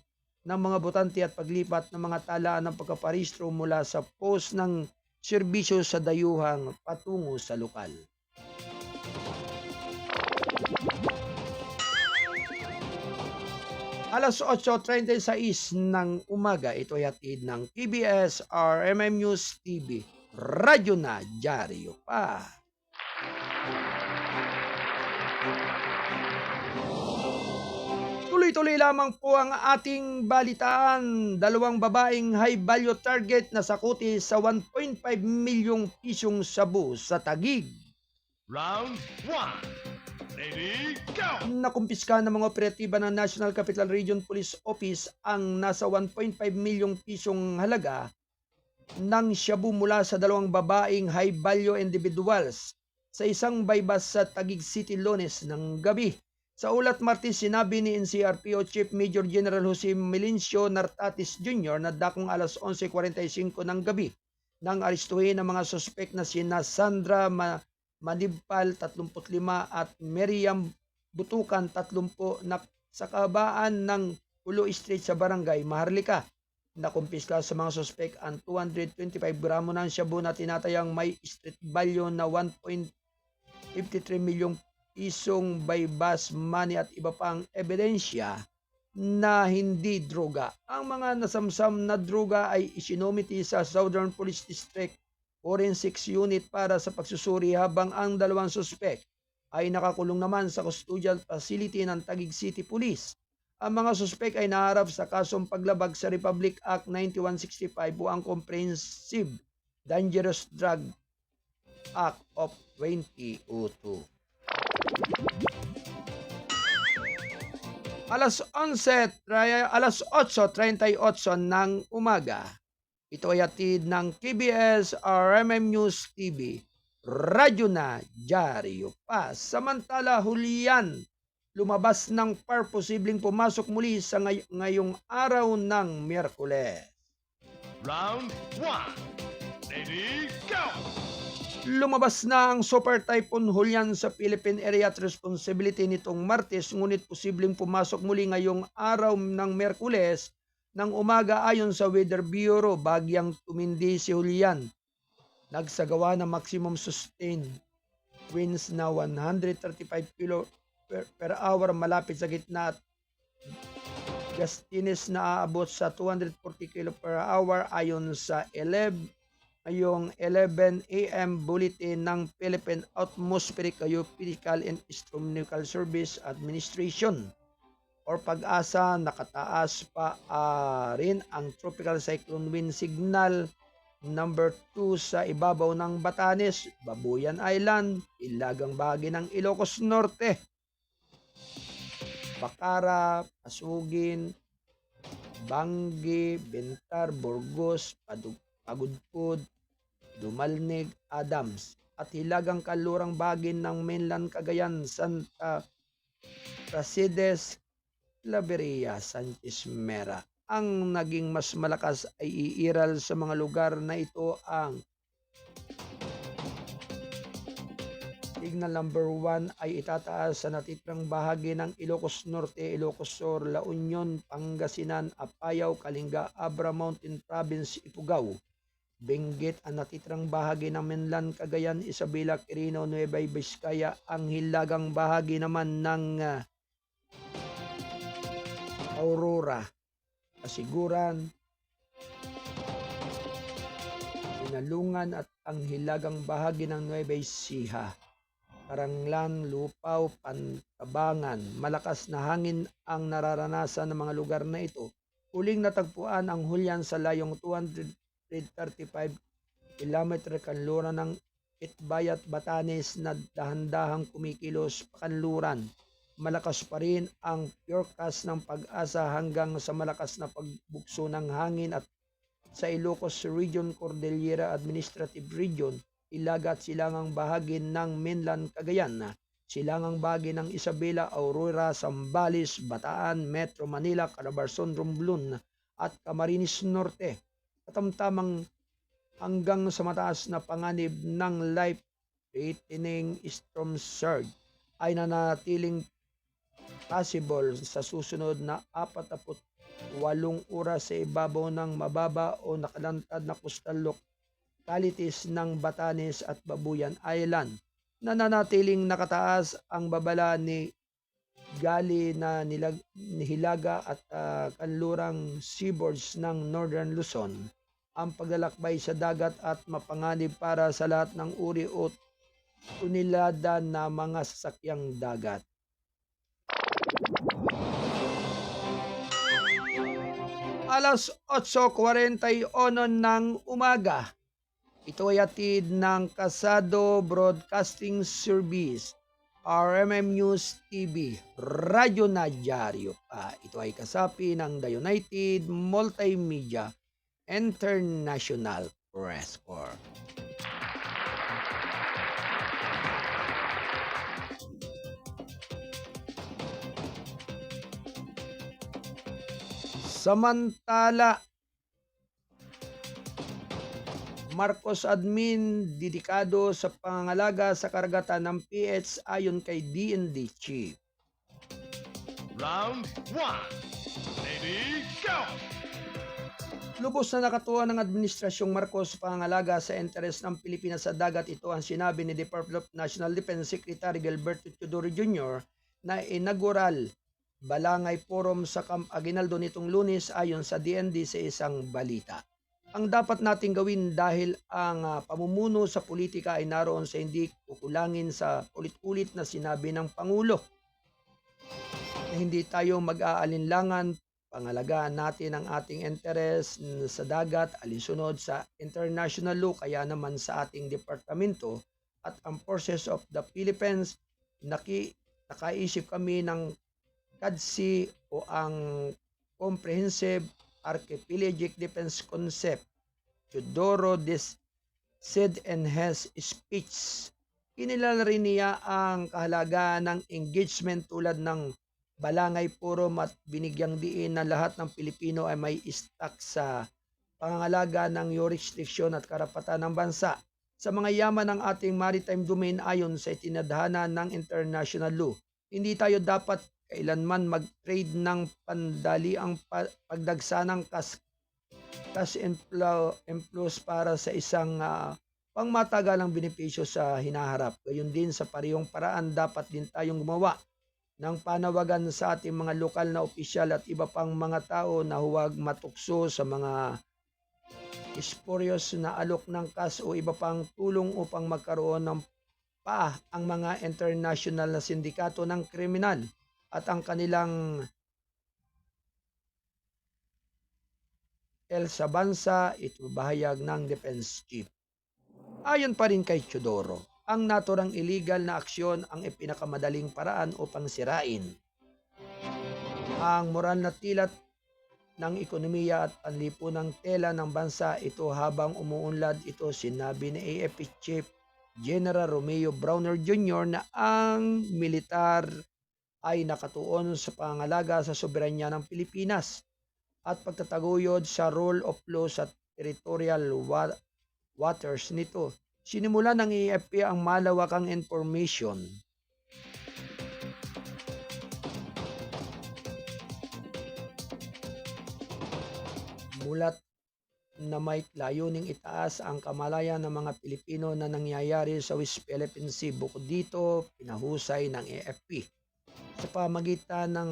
ng mga botante at paglipat ng mga talaan ng pagpaparehistro mula sa post ng serbisyo sa dayuhang patungo sa lokal. Alas 8:36 ng umaga, ito ay hatid ng PBS RMM News TV. Radyo na, dyaryo pa. Tuloy-tuloy lamang po ang ating balitaan. Dalawang babaeng high value target na sakuti sa 1.5 milyong pisong sabu sa Taguig. Round 1. Ready, go! Nakumpiska ng mga operatiba ng National Capital Region Police Office ang nasa 1.5 milyong pisong halaga ng shabu mula sa dalawang babaeng high value individuals sa isang bypass sa Taguig City Lunes ng gabi. Sa ulat Martes, sinabi ni NCRPO Chief Major General Jose Melencio Nartatis Jr. na dakong alas 11:45 ng gabi nang aristuhin ang mga suspek na sina Sandra Manibpal 35 at Miriam Butukan 30 na sa kabaan ng Pulo Street sa Barangay Maharlika. Nakumpiska sa mga suspek ang 225 gramo ng shabu na tinatayang may street value na 1.53 milyong pisong by bus money at iba pang ebidensya na hindi droga. Ang mga nasamsam na droga ay isinomiti sa Southern Police District Forensics Unit para sa pagsusuri, habang ang dalawang suspek ay nakakulong naman sa custodial facility ng Taguig City Police. Ang mga suspek ay naharap sa kasong paglabag sa Republic Act 9165 o ang Comprehensive Dangerous Drug Act of 2002. Alas 8:38 ng umaga. Ito ay hatid ng KBS RMM News TV. Radyo na, dyaryo pa. Samantala, Julian, lumabas ng par posibleng pumasok muli sa ngayong araw ng Miyerkules. Round 1. Ready, go! Lumabas na ang Super Typhoon Julian sa Philippine Area at Responsibility nitong Martes, ngunit posibleng pumasok muli ngayong araw ng Miyerkules ng umaga ayon sa Weather Bureau. Bagyang tumindi si Julian. Nagsagawa ng maximum sustained winds na 135 km per hour malapit sa gitna at gustines na aabot sa 240 km per hour ayon sa 11 a.m. bulletin ng Philippine Atmospheric Geophysical and Astronomical Service Administration or PAGASA. Nakataas pa rin ang tropical cyclone wind signal number 2 sa ibabaw ng Batanes, Babuyan Island, ilagang bahagi ng Ilocos Norte, Bacara, Pasugin, Bangi, Bentar, Burgos, Pagudpud, Dumalnig, Adams at hilagang kalurang bahagi ng mainland Cagayan, Santa Pracedes, Claveria, Sanchez Mera. Ang naging mas malakas ay iiral sa mga lugar na ito ang signal number 1 ay itataas sa natitirang bahagi ng Ilocos Norte, Ilocos Sur, La Union, Pangasinan, Apayao, Kalinga, Abra Mountain Province, Ifugao, Benguet ang natitirang bahagi ng mainland Cagayan, Isabela, Quirino, Nueva Vizcaya, ang hilagang bahagi naman ng Aurora, Kasiguran, Pinalungan at ang hilagang bahagi ng Nueva Ecija. Karanglan, Lupaw, Pantabangan. Malakas na hangin ang nararanasan ng mga lugar na ito. Huling natagpuan ang hulyan sa layong 235 km kanluran ng Itbayat, Batanes na dahan-dahang kumikilos pakanluran. Malakas pa rin ang forecast ng Pag-asa hanggang sa malakas na pagbukso ng hangin at sa Ilocos Region, Cordillera Administrative Region, Ilaga at silangang bahagi ng mainland Cagayan, silangang bahagi ng Isabela, Aurora, Zambales, Bataan, Metro Manila, Calabarzon, Romblon at Camarines Norte. Katamtamang hanggang sa mataas na panganib ng life-threatening storm surge ay nanatiling possible sa susunod na 48 oras sa ibabaw ng mababa o nakalantad na coastal localities ng Batanes at Babuyan Island. Nananatiling nakataas ang babala ni Gali na Hilaga at kanlurang seaboards ng Northern Luzon. Ang paglalakbay sa dagat at mapanganib para sa lahat ng uri o tunilada na mga sasakyang dagat. Alas 8:41 ng umaga. Ito ay hatid ng Kasado Broadcasting Service, RMM News TV, Radyo na Diaryo Pa. Ito ay kasapi ng The United Multimedia International Press Corps. Samantala, Marcos admin dedikado sa pangangalaga sa karagatan ng PH ayon kay DND Chief. Round 1. Ready, go! Lubos na nakatuwa ng Administrasyong Marcos sa pangangalaga sa interes ng Pilipinas sa dagat. Ito ang sinabi ni Department of National Defense Secretary Gilberto Teodoro Jr. na inaugural Balangay Forum sa Camp Aguinaldo nitong Lunes ayon sa DND sa isang balita. Ang dapat nating gawin dahil ang pamumuno sa politika ay naroon sa hindi kukulangin sa ulit-ulit na sinabi ng Pangulo na hindi tayo mag-aalinlangan, pangalagaan natin ang ating interes sa dagat alinsunod sa international law, kaya naman sa ating departamento at ang Forces of the Philippines nakaisip kami ng CADSI o ang Comprehensive Archipelagic Defense Concept. Teodoro said in his speech. Kinilala rin niya ang kahalagaan ng engagement tulad ng Balangay Forum at binigyang diin na lahat ng Pilipino ay may istak sa pangangalaga ng jurisdiction at karapatan ng bansa sa mga yaman ng ating maritime domain ayon sa itinadhana ng international law. Hindi tayo dapat kailanman mag-trade ng pandaliang pagdagsanang cash inflows para sa isang pangmatagalang benepisyo sa hinaharap. Gayon din sa parehong paraan dapat din tayong gumawa ng panawagan sa ating mga lokal na opisyal at iba pang mga tao na huwag matukso sa mga spurious na alok ng cash o iba pang tulong upang magkaroon ng ang mga international na sindikato ng kriminal at ang kanilang sa bansa. Ito bahayag ng Defense Chief. Ayon pa rin kay Teodoro, ang naturang illegal na aksyon ang ipinakamadaling paraan upang sirain ang moral na tilat ng ekonomiya at panlipunang tela ng bansa. Ito habang umuunlad ito, sinabi ni AFP Chief General Romeo Browner Jr. na ang militar ay nakatuon sa pangalaga sa soberanya ng Pilipinas at pagtataguyod sa rule of law sa territorial waters nito. Sinimula ng AFP ang malawakang information na may layuning itaas ang kamalayan ng mga Pilipino na nangyayari sa West Philippine Sea. Bukod dito, pinahusay ng AFP sa pamagitan ng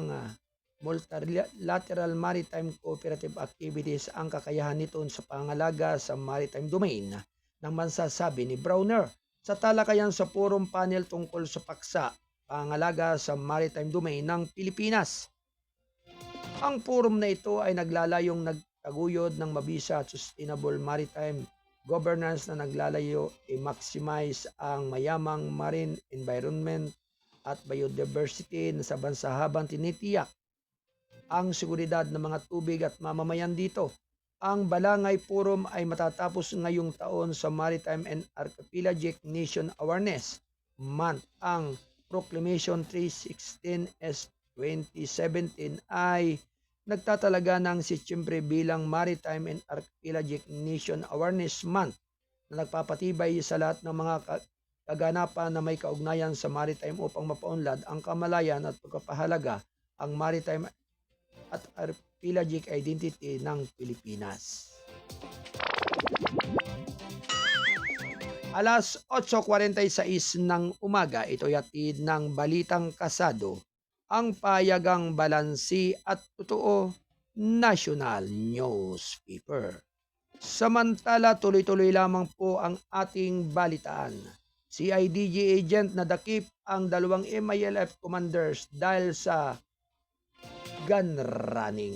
multilateral maritime cooperative activities ang kakayahan nito sa pangalaga sa maritime domain ng bansa, sabi ni Browner sa talakayan sa forum panel tungkol sa paksa pangalaga sa maritime domain ng Pilipinas. Ang forum na ito ay naglalayong nagtaguyod ng mabisa at sustainable maritime governance na naglalayo i-maximize ang mayamang marine environment at biodiversity sa bansa habang tinitiyak ang seguridad ng mga tubig at mamamayan dito. Ang Balangay Forum ay matatapos ngayong taon sa Maritime and Archipelagic Nation Awareness Month. Ang Proclamation 316S 2017 ay nagtatalaga ng Setyembre bilang Maritime and Archipelagic Nation Awareness Month na nagpapatibay sa lahat ng mga kaganapan na may kaugnayan sa maritime upang mapaunlad ang kamalayan at pagpapahalaga ang maritime at archipelagic identity ng Pilipinas. Alas 8:46 ng umaga, ito'y hatid ng Balitang Kasado, ang payagang balansi at totoo national newspaper. Samantala, tuloy-tuloy lamang po ang ating balitaan. CIDG agent na dakip ang 2 MILF commanders dahil sa gun running.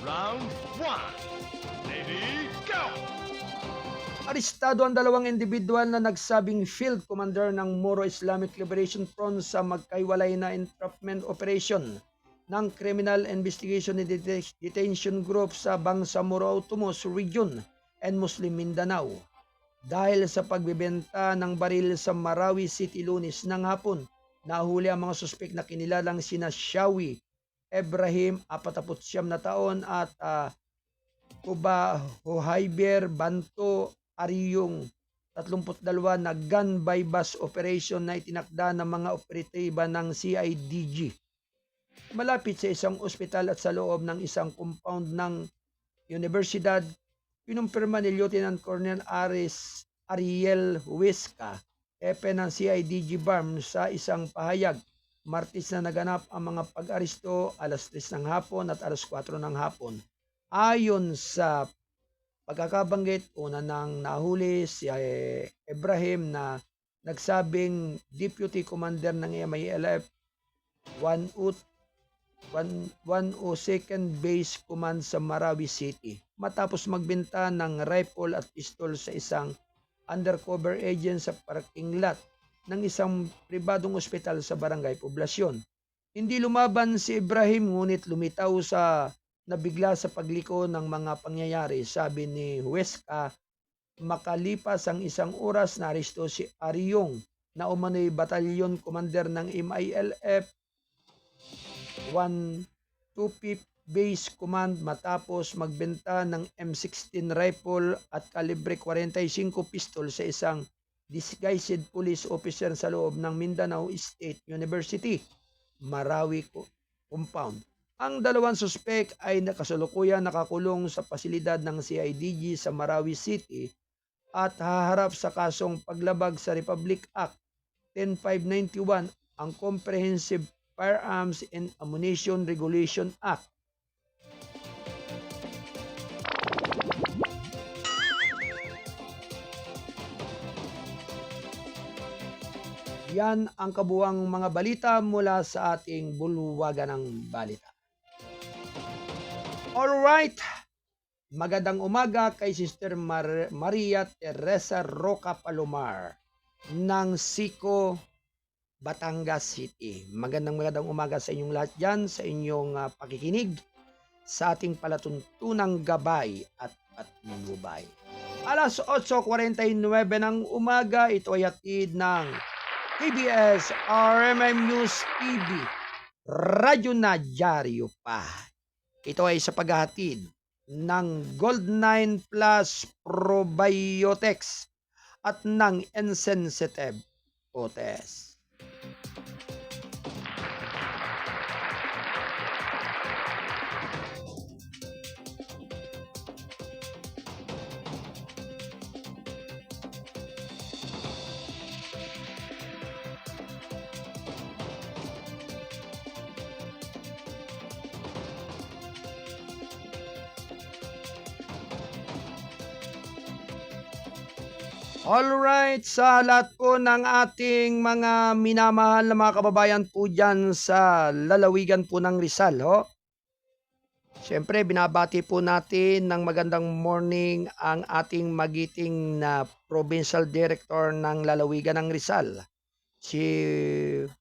Round 1. Ready, go! Arestado ang 2 individual na nagsabing field commander ng Moro Islamic Liberation Front sa magkaiwalay na entrapment operation ng Criminal Investigation and Detention Group sa Bangsamoro Autonomous Region and Muslim Mindanao. Dahil sa pagbebenta ng baril sa Marawi City Lunes ng hapon, nahuli ang mga suspek na kinilalang sina Shawi Ibrahim, 49 na taon, at Kuba Hohayber Banto Ariyong, 32 na gun bypass operation na itinakda ng mga operatiba ng CIDG. Malapit sa isang ospital at sa loob ng isang compound ng Universidad, pinumpirma ni Lieutenant Colonel Ariel Huesca, epe ng CIDG BARM sa isang pahayag. Martes na naganap ang mga pag-aristo alas 3 ng hapon at alas 4 ng hapon. Ayon sa pagkakabanggit, una nang nahuli si Ibrahim na nagsabing Deputy Commander ng MILF 102nd Base Command sa Marawi City matapos magbenta ng rifle at pistol sa isang undercover agent sa parking lot ng isang pribadong ospital sa Barangay Poblasyon. Hindi lumaban si Ibrahim ngunit lumitaw sa nabigla sa pagliko ng mga pangyayari, sabi ni Huesca. Makalipas ang isang oras, naaristo si Ariyong na umano'y batalyon commander ng MILF 125th Base Command matapos magbenta ng M16 rifle at kalibre 45 pistol sa isang disguised police officer sa loob ng Mindanao State University, Marawi Compound. Ang 2 suspek ay nakasalukuyan nakakulong sa pasilidad ng CIDG sa Marawi City at haharap sa kasong paglabag sa Republic Act 10591, ang Comprehensive Firearms and Ammunition Regulation Act. Yan ang kabuang mga balita mula sa ating bulwagan ng balita. Alright, magandang umaga kay Sister Maria Teresa Roca Palomar ng Sico, Batangas City. Magandang umaga sa inyong lahat dyan, sa inyong pakikinig sa ating palatuntunang gabay at patnubay. Alas 8:49 ng umaga, ito ay hatid ng PBS RMM News TV, Radyo na Dyaryo Pa. Ito ay sa paghahatid ng Gold9 Plus Probiotics at ng Insensitive Potes. Alright, sa lahat po ng ating mga minamahal na mga kababayan po dyan sa lalawigan po ng Rizal, ho. Siyempre, binabati po natin ng magandang morning ang ating magiting na Provincial Director ng lalawigan ng Rizal, si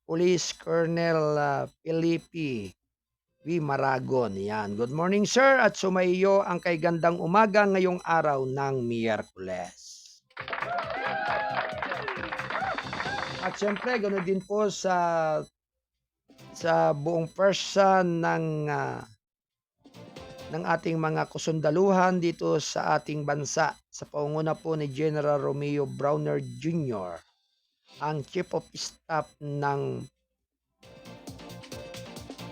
Police Colonel Felipe V. Maragon. Yan. Good morning, sir, at sumaiyo ang kay gandang umaga ngayong araw ng Miyerkules. At syempre, ganoon din po sa buong person ng ating mga kusundaluhan dito sa ating bansa sa pangunguna po ni General Romeo Browner Jr., ang Chief of Staff ng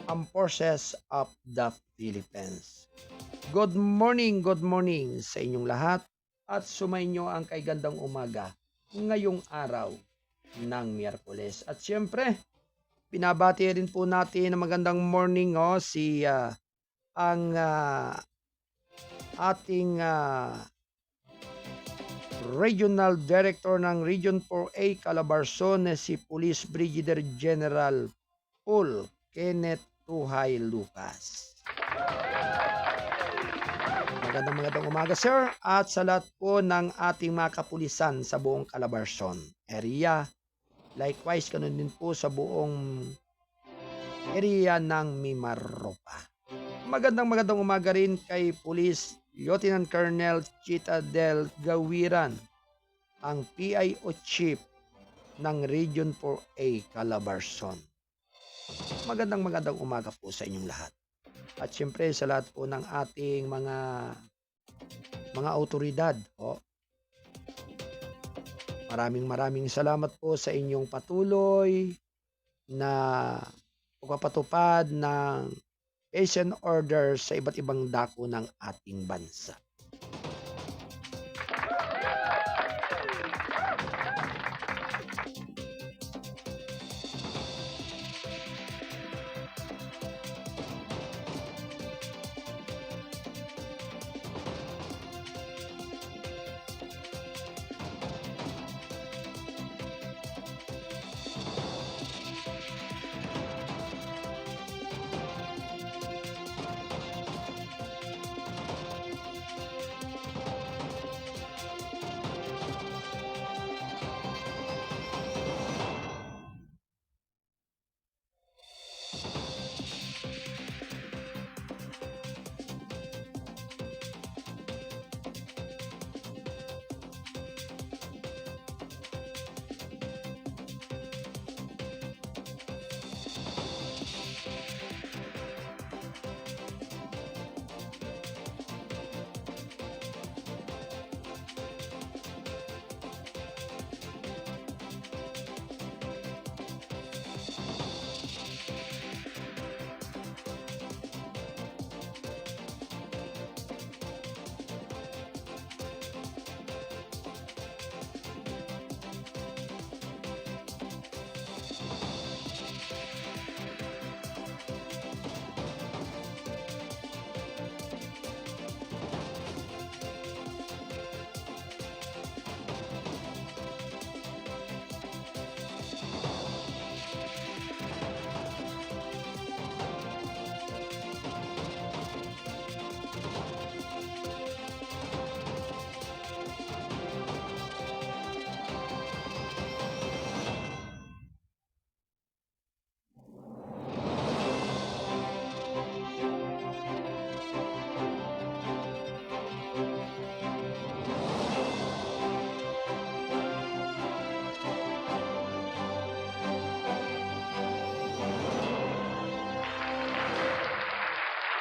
Armed Forces of the Philippines. Good morning sa inyong lahat at sumainyo ang kay gandang umaga ngayong araw ng Miyerkules. At siyempre, pinabati rin po natin ng magandang morning ang ating Regional Director ng Region 4A Calabarzon, si Police Brigadier General Paul Kenneth Tuhay Lucas. Magandang umaga, sir, at sa lahat po ng ating mga kapulisan sa buong Calabarzon area. Likewise, ganun din po sa buong area ng Mimaropa. Magandang umaga rin kay Police Lieutenant Colonel Chita del Gawiran, ang PIO Chief ng Region 4A Calabarzon. Magandang umaga po sa inyong lahat. At siyempre sa lahat po ng ating mga autoridad. Maraming salamat po sa inyong patuloy na pagpapatupad ng peace and order sa iba't ibang dako ng ating bansa.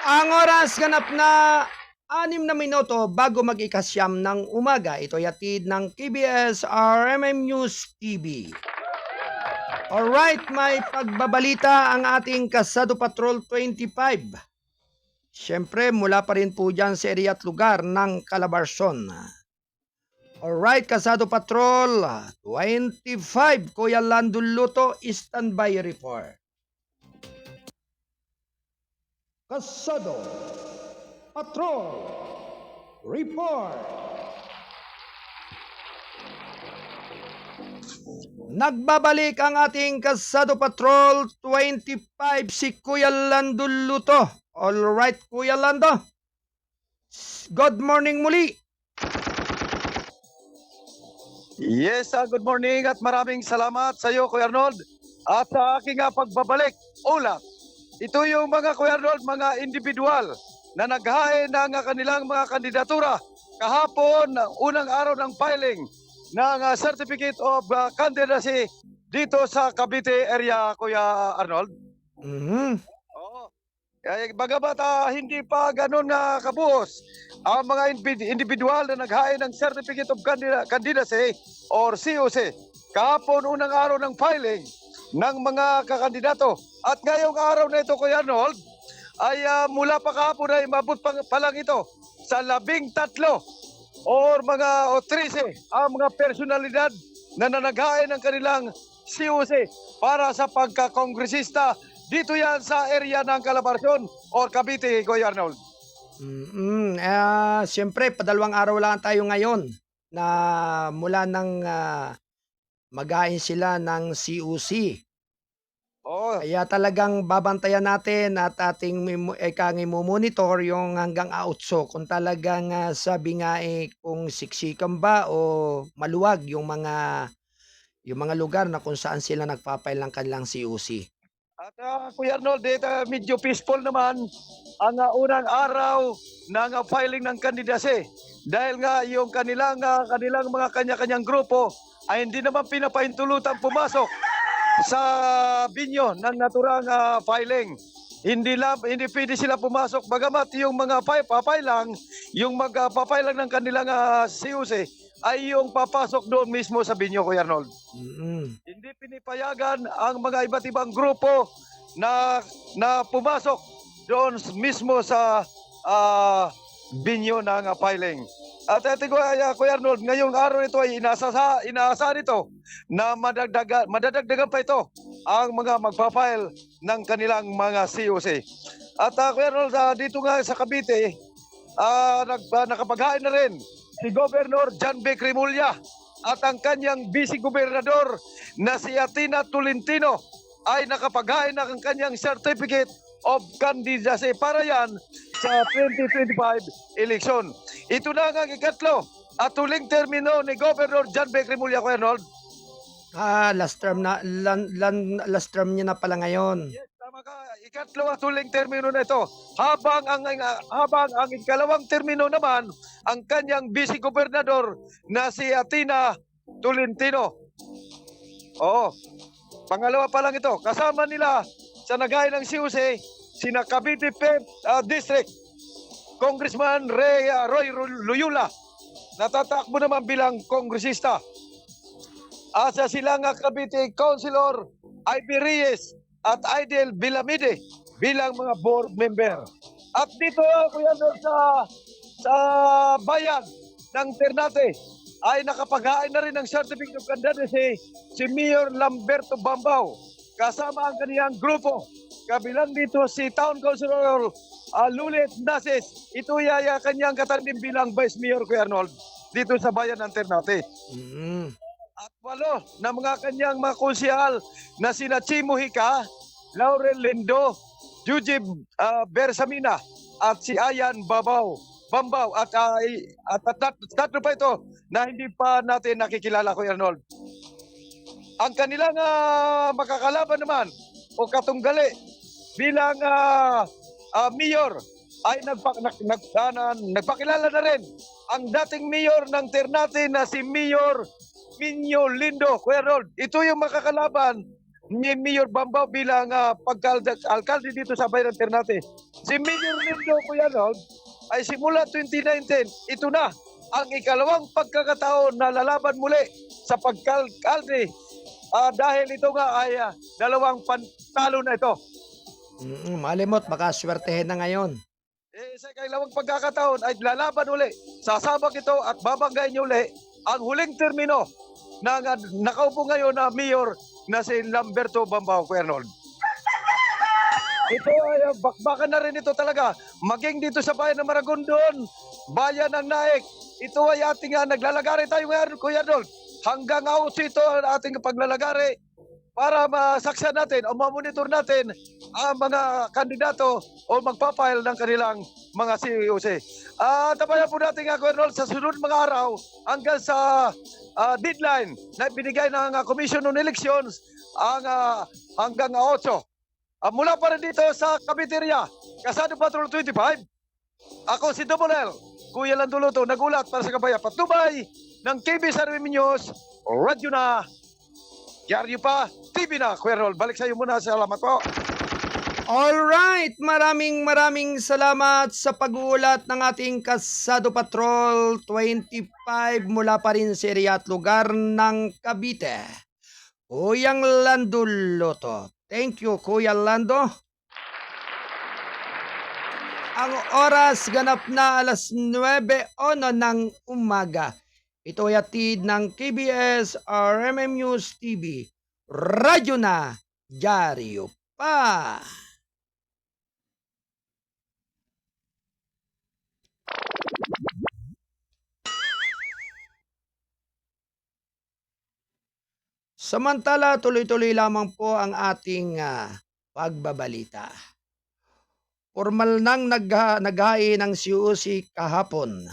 Ang oras ganap na 6 na minuto bago mag-ikasyam ng umaga. Ito yatid ng KBS RMM News TV. Alright, may pagbabalita ang ating Kasado Patrol 25. Siyempre, mula pa rin po dyan sa area at lugar ng Calabarzon. Alright, Kasado Patrol 25, Kuya Lando Luto, standby report. Kasado Patrol Report. Nagbabalik ang ating Kasado Patrol 25 si Kuya Lando Luto. Alright, Kuya Lando. Good morning muli. Yes, good morning at maraming salamat sa iyo, Kuya Arnold. At sa aking pagbabalik, ulat, ito yung mga Kuya Arnold, mga individual na naghain ng kanilang mga kandidatura kahapon, unang araw ng filing ng Certificate of Candidacy dito sa Cavite area, Kuya Arnold. Mhm. Oo. Bagamat hindi pa ganun kabuos ang mga individual na naghain ng Certificate of Candidacy or COC kahapon unang araw ng filing ng mga kakandidato. At ngayong araw na ito, Kuya Arnold, ay mula pa kahapon ay mabot pa lang ito sa 13 or 13 ang mga personalidad na nanaghain ng kanilang COC para sa pagkakongresista dito yan sa area ng Calabarzon or Cavite, Kuya Arnold. Siyempre, padalawang araw lang tayo ngayon na mula nang maghain sila ng COC. Oh, Kaya talagang babantayan natin at ating monitor yung hanggang 8 kung talagang sabi nga kung siksikan ba o maluwag yung mga lugar na kung saan sila nagpapail ng kanilang COC. at Kuya Arnold, dito medyo peaceful naman ang unang araw ng filing ng candidacy. Dahil nga yung kanilang mga kanya-kanyang grupo ay hindi naman pinapahintulutan pumasok sa binyo ng naturang filing. Hindi pwede sila pumasok bagamat yung mga papailang, yung magpapailang ng kanilang COC ay yung papasok doon mismo sa binyo, Kuya Arnold. Hindi pinipayagan ang mga iba't ibang grupo na pumasok doon mismo sa binyo ng filing. At ito, Kuya Arnold, ngayong araw ito ay inaasahan ito na madadagdagan pa ito ang mga magpa-file ng kanilang mga COC. At Kuya Arnold, dito nga sa Cavite, nakapaghain na rin si Governor John B. Cremulya at ang kanyang vice-gobernador na si Atina Tolentino ay nakapaghain na ang kanyang Certificate of Candidacy para yan sa 2025 election. Ito na ang ikatlo at huling termino ni Governor John B. Cremulya, Kuya Arnold. Last term niya na pala ngayon. Yes, tama ka. Ikatlo at huling termino na ito. Habang ang ikalawang termino naman, ang kanyang vice-gobernador na si Atina Tolentino. Oo. Pangalawa pa lang ito. Kasama nila sa naghain ng COC, sina Cavite 5th District, Congressman Roy Loyola, natatakbo naman bilang kongresista. Asa silang Cavite Councilor Ivy Reyes at Idel Bilamide bilang mga board member. At dito, Kuya, sa bayan ng Ternate ay nakapaghain na rin ng Certificate of Candidacy si Mayor Lamberto Bambao kasama ang kaniyang grupo. Kabilang dito si Town Councilor Lulit Nases. Ito ay kanyang katandim bilang Vice Mayor, Kuya Arnold, dito sa bayan ng Ternate. At 8 na mga kanyang mga konsyahal na sina Chimo Hica, Laurel Lindo, Jujib Bersamina at si Ayan Bambao. At tatlo pa ito na hindi pa natin nakikilala, Kuya Arnold. Ang kanilang makakalaban naman o katunggali bilang mayor ay nagpakilala na rin ang dating mayor ng Ternate na si Mayor Minyo Lindo, Kuya Arnold. Ito yung makakalaban ni Mayor Bambao bilang alkalde dito sa bayan ng Ternate. Si Mayor Lindo, Kuya Arnold, ay simula 2019, ito na ang ikalawang pagkakataon na lalaban muli sa pagkalkalde dahil ito nga ay dalawang pantalo na ito. Malimot, baka swertehin na ngayon. Sa ikalawang pagkakataon ay lalaban uli. Sasabak ito at babanggain niyo uli ang huling termino ng nakaupo ngayon na mayor na si Lamberto Bambao, Kuya Arnold. Ito ay bakbakan na rin ito talaga. Maging dito sa bayan ng Maragondon, bayan ng Naik. Ito ay ating naglalagari tayo ngayon, Kuya Arnold, hanggang out ito ang ating paglalagari para masaksihan natin o mamonitor natin ang mga kandidato o magpapile ng kanilang mga COC. Tabayan po natin nga, Colonel, sa sunod mga araw hanggang sa deadline na binigay ng Commission on Elections ang hanggang 8. Mula pa rin dito sa Caviteria, Kasado Patrol 25, ako si Double L, Kuya Landuluto, nagulat para sa Kabaya Patnubay ng KBSRM News, radyo na, diaryo pa, TV na. Kuya Rol, balik sa iyo muna. Salamat po. Alright, maraming salamat sa pag-uulat ng ating Kasado Patrol 25 mula pa rin sa area at lugar ng Cavite. Kuyang Lando Loto. Thank you, Kuya Lando. Ang oras ganap na alas 9:01 ng umaga. Ito ay hatid ng KBS RMM News TV. Radyo na, diaryo pa. Samantala, tuloy-tuloy lamang po ang ating pagbabalita. Formal nang naghain ng COC kahapon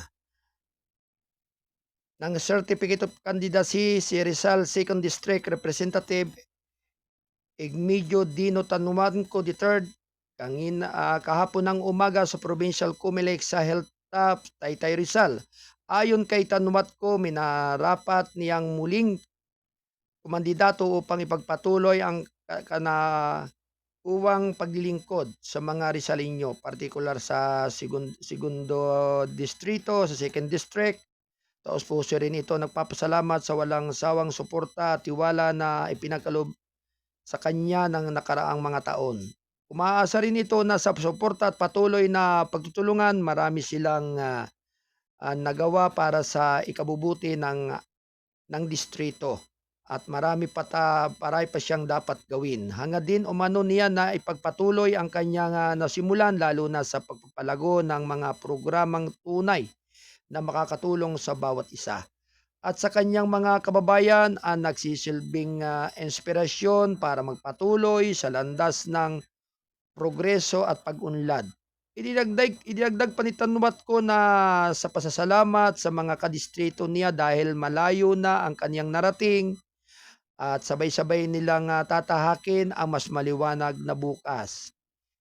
ng Certificate of Candidacy si Rizal 2nd District Representative Igmedio Dino Tanumanco III kahapon ng umaga sa Provincial Comelec sa Hilltop, Taytay, Rizal. Ayon kay Tanumanco, minarapat niyang muling kumandidato upang ipagpatuloy ang uwang paglilingkod sa mga Rizaleño, partikular sa segundo distrito, sa 2nd district. Taos puso rin ito nagpapasalamat sa walang sawang suporta at tiwala na ipinagkaloob sa kanya ng nakaraang mga taon. Umaasa rin ito na sa suporta at patuloy na pagtutulungan, marami silang nagawa para sa ikabubuti ng distrito. At marami pa siyang dapat gawin. Hangad din umano niya na ipagpatuloy ang kanyang nasimulan, lalo na sa pagpapalago ng mga programang tunay na makakatulong sa bawat isa. At sa kanyang mga kababayan ang nagsisilbing inspirasyon para magpatuloy sa landas ng progreso at pag-unlad. Idinagdag pa ni Tanumanco na sa pasasalamat sa mga kadistrito niya dahil malayo na ang kanyang narating, at sabay-sabay nilang tatahakin ang mas maliwanag na bukas.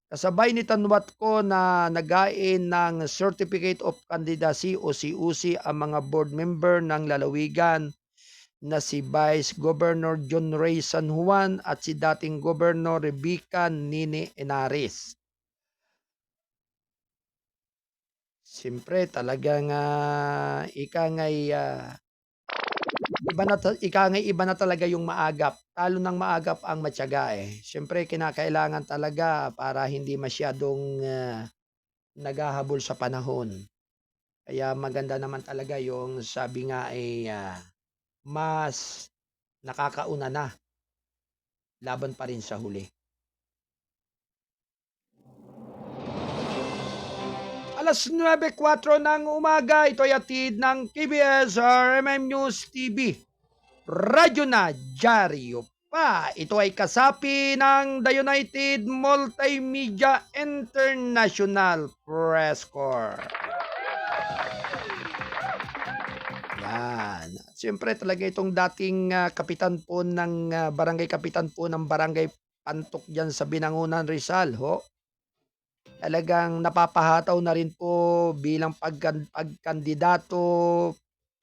Kasabay ni Tanumanco na nagain ng Certificate of Candidacy o COC ang mga board member ng lalawigan na si Vice Governor John Ray San Juan at si dating Governor Rebecca Nini Henares. Siyempre talagang iba na talaga yung maagap. Talo ng maagap ang matyaga eh. Siyempre kinakailangan talaga para hindi masyadong naghahabol sa panahon. Kaya maganda naman talaga yung sabi nga ay mas nakakauna na. Laban pa rin sa huli. Alas 9:04 ng umaga, ito ay hatid ng KBS RMM News TV. Radyo na, diaryo pa. Ito ay kasapi ng The United Multimedia International Press Corps. Yan. Siyempre talaga itong dating kapitan po ng barangay kapitan po ng barangay Pantok dyan sa Binangunan, Rizal. Talagang napapahataw na rin po bilang pagkandidato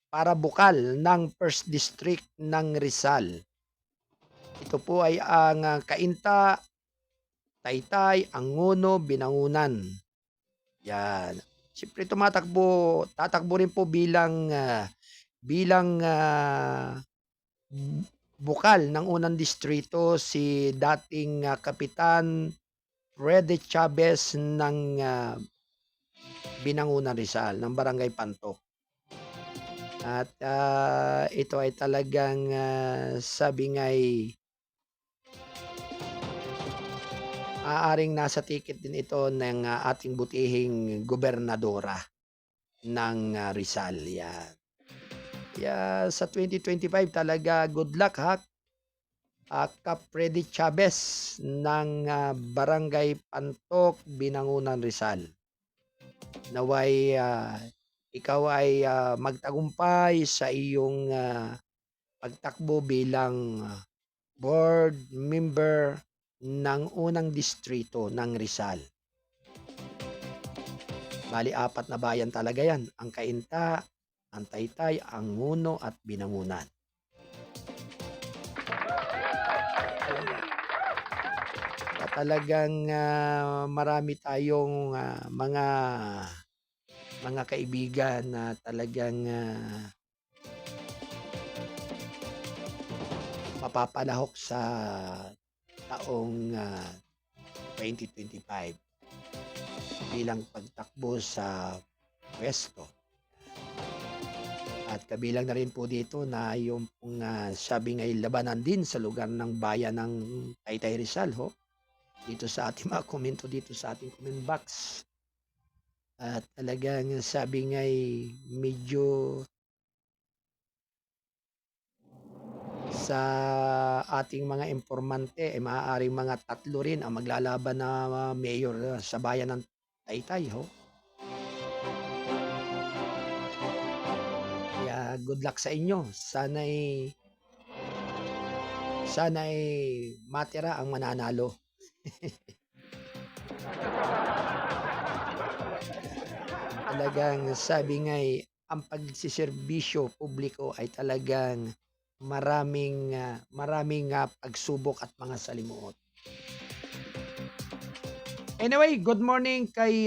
para bukal ng First District ng Rizal. Ito po ay ang Cainta, Taytay, Angono, Binangunan. Yan. Siyempre tatakbo rin po bilang bukal ng unang distrito si dating Kapitan Freddy Chavez ng Binangunan, Rizal, ng Barangay Pantok. At ito ay talagang sabi nga'y aaring nasa ticket din ito ng ating butihing gobernadora ng Rizal. Yan. Kaya sa 2025 talaga good luck ha. Kap Freddy Chavez ng Barangay Pantok, Binangunan, Rizal. Naway ikaw ay magtagumpay sa iyong pagtakbo bilang board member ng unang distrito ng Rizal. Bali, 4 na bayan talaga yan. Ang Cainta, ang Taytay, ang Nguno at Binangunan. Talagang marami tayong mga kaibigan na talagang mapapalahok sa taong 2025 bilang pagtakbo sa pwesto. At kabilang na rin po dito na yung pong sabi ngay labanan din sa lugar ng bayan ng Taytay, Rizal ho. Dito sa ating mga komento dito sa ating comment box. At talagang sabi ngay medyo sa ating mga informante ay maaaring mga 3 rin ang maglalaban na mayor sa bayan ng Taytay ho. Kaya good luck sa inyo. Sana'y matira ang mananalo. Talagang sabi nga'y ang pagsiserbisyo publiko ay talagang maraming pagsubok at mga salimuot. Anyway, good morning kay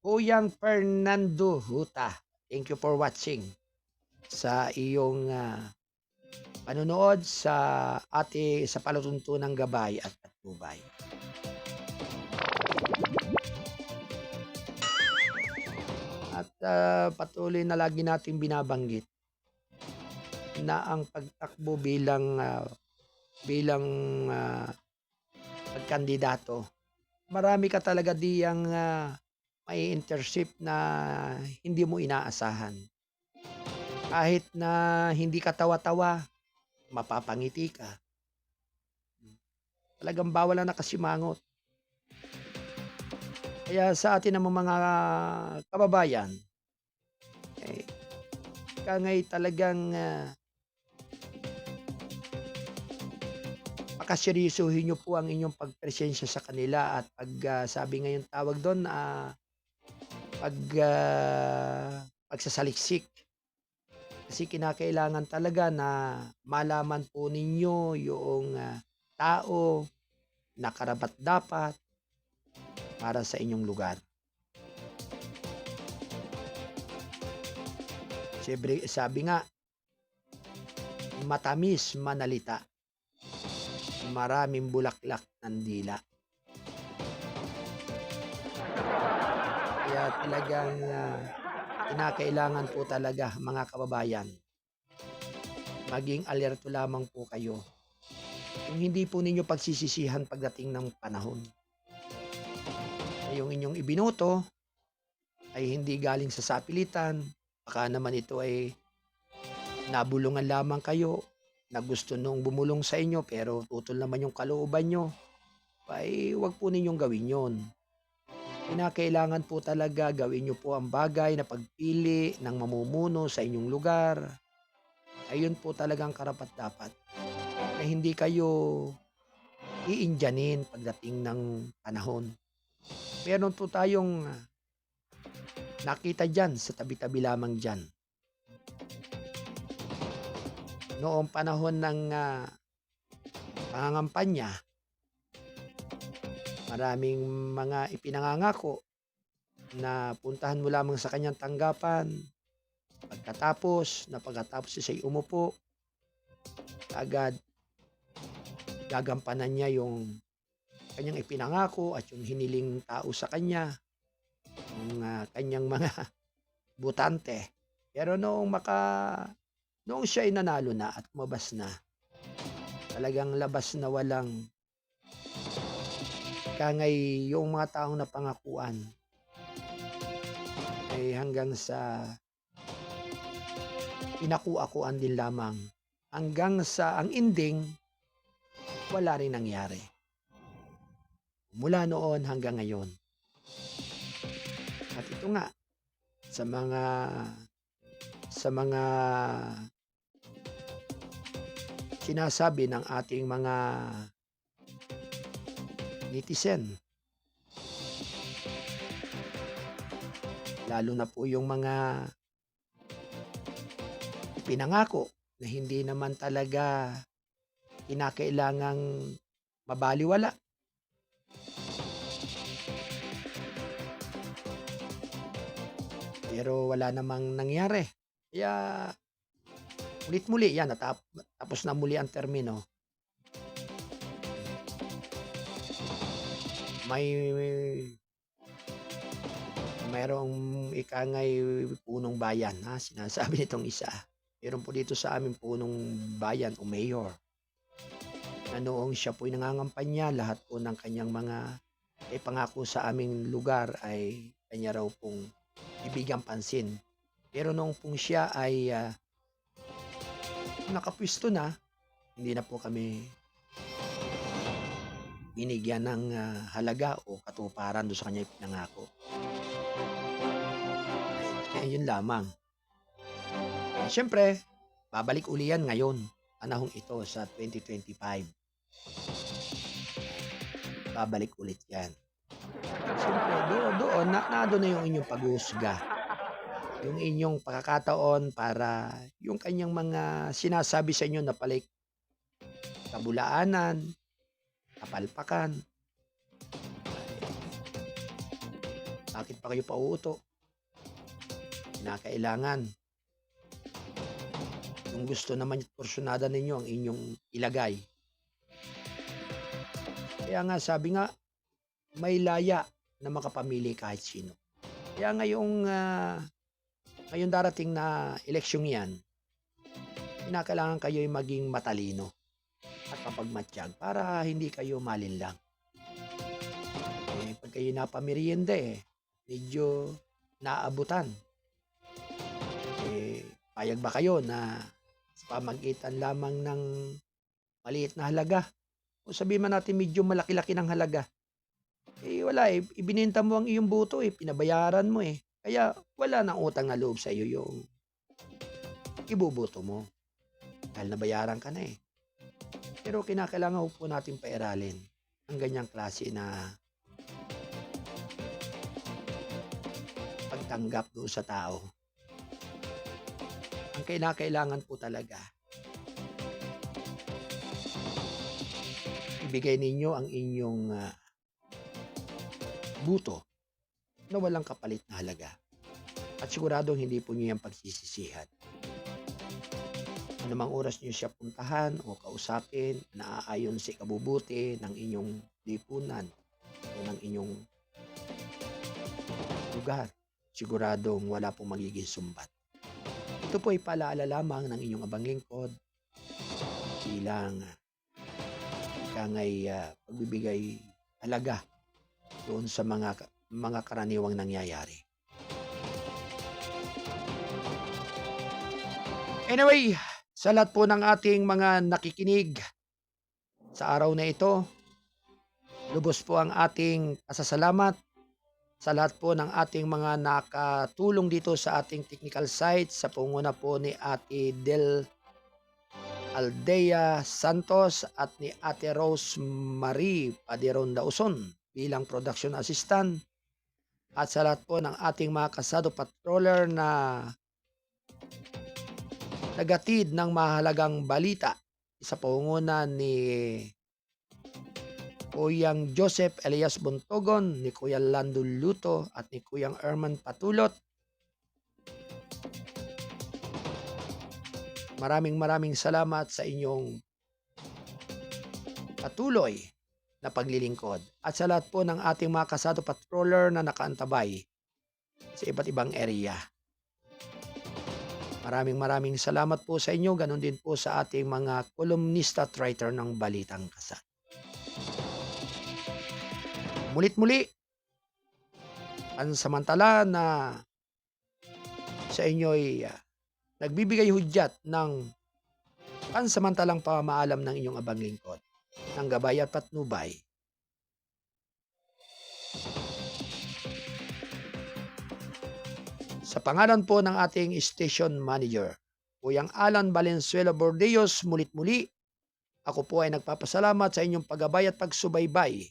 Kuyang Fernando Huta. Thank you for watching sa iyong panonood sa palatuntunang gabay at patnubay. At patuloy na lagi nating binabanggit na ang pagtakbo bilang pagkandidato, marami ka talaga diyang may intercept na hindi mo inaasahan. Kahit na hindi ka tawa-tawa, mapapangiti ka. Talagang bawal na nakasimangot. Kaya sa atin namang mga kababayan, kangay talagang pakaseryosohin nyo po ang inyong pagpresensya sa kanila at sabi ngayon tawag doon, pagsasaliksik. Kasi kinakailangan talaga na malaman po ninyo yung tao na karapat-dapat para sa inyong lugar. Siyempre, sabi nga, matamis manalita, maraming bulaklak ng dila. Kaya talagang kinakailangan po talaga mga kababayan, maging alerto lamang po kayo. Kung hindi po ninyo pagsisisihan pagdating ng panahon, yung inyong ibinoto ay hindi galing sa sapilitan, baka naman ito ay nabulungan lamang kayo na gusto nung bumulong sa inyo pero tutol naman yung kalooban nyo, ay wag po ninyong gawin yon. Kinakailangan po talaga gawin nyo po ang bagay na pagpili ng mamumuno sa inyong lugar. Ayun po talagang karapat-dapat na hindi kayo iinjanin pagdating ng panahon. Meron po tayong nakita dyan sa tabi-tabi lamang dyan. Noong panahon ng pangangampanya, maraming mga ipinangangako na puntahan mo lamang sa kanyang tanggapan. Pagkatapos siya'y umupo, agad gagampanan niya yung kanyang ipinangako at yung hiniling tao sa kanya, yung kanyang mga butante. Pero noong siya ay nanalo na at umabas na, talagang labas na walang kangay yung mga taong napangakuan ay hanggang sa kinakuan din lamang hanggang sa ang ending, wala rin nangyari. Mula noon hanggang ngayon. At ito nga, sa mga sinasabi ng ating mga netizen, lalo na po yung mga pinangako na hindi naman talaga kinakailangang mabaliwala. Pero wala namang nangyari. Kaya ulit-muli yan, tapos na muli ang termino. Mayroong ikangay punong bayan, ha? Sinasabi nitong isa. Meron po dito sa amin punong bayan o mayor na noong siya po'y nangangampanya, lahat po ng kanyang mga pangako sa aming lugar ay kanya raw pong ibigang pansin. Pero noong pong siya ay nakapwisto na, hindi na po kami binigyan ng halaga o katuparan doon sa kanya pinangako. Kaya yun lamang. Siyempre, babalik uli yan ngayon, panahong ito sa 2025. Babalik ulit yan. Siyempre, doon na yung inyong pag-uusga. Yung inyong pagkakataon para yung kanyang mga sinasabi sa inyo na pala'y kabulaanan, kapalpakan. Bakit pa kayo pauuto? Kinakailangan. Kung gusto naman yung porsyonada ninyo ang inyong ilagay. Kaya nga sabi nga, may laya na makapamili kahit sino. Kaya ngayong darating na eleksyon yan, kinakailangan kayo'y maging matalino at mapagmatsyag para hindi kayo malinlang. Pag kayo napamerienda medyo naabutan. Payag ba kayo na sa pamagitan lamang ng maliit na halaga? O sabihin man natin medyo malaki-laki ng halaga. Wala ibininta mo ang iyong buto pinabayaran mo Kaya wala nang utang na loob sa iyo yung ibubuto mo. Dahil nabayaran ka na Pero kinakailangan po natin pairalin ang ganyang klase na pagtanggap doon sa tao. Ang kinakailangan po talaga, ibigay ninyo ang inyong buto na walang kapalit na halaga. At siguradong hindi po nyo yung pagsisisihan. Anumang oras nyo siya puntahan o kausapin, naaayon sa ikabubuti ng inyong lipunan o ng inyong lugar, siguradong wala pong magiging sumbat. Ito po ay paalaala lamang ng inyong abang lingkod bilang ikangay pagbibigay halaga doon sa mga karaniwang nangyayari. Anyway, sa lahat po ng ating mga nakikinig sa araw na ito, lubos po ang ating pasasalamat sa lahat po ng ating mga nakatulong dito sa ating technical site sa pangunguna po ni Ate Del Aldea Santos at ni Ate Rose Marie Padiron Dauson bilang production assistant, at sa lahat po ng ating mga kasado patroller na nagatid ng mahalagang balita sa pangunguna ni Kuyang Joseph Elias Buntogon, ni Kuya Lando Luto at ni Kuyang Erman Patulot. Maraming salamat sa inyong patuloy na paglilingkod. At sa lahat po ng ating mga kasado patroller na nakaantabay sa iba't ibang area. Maraming salamat po sa inyo. Ganon din po sa ating mga kolumnista at writer ng Balitang Kasad. Mulit-muli, pansamantala na sa inyo'y nagbibigay hudyat ng pansamantalang pamamaalam ng inyong abang lingkod ng gabay at patnubay. Sa pangalan po ng ating station manager, Kuyang Alan Valenzuela Bordeos, mulit muli, ako po ay nagpapasalamat sa inyong paggabay at pagsubaybay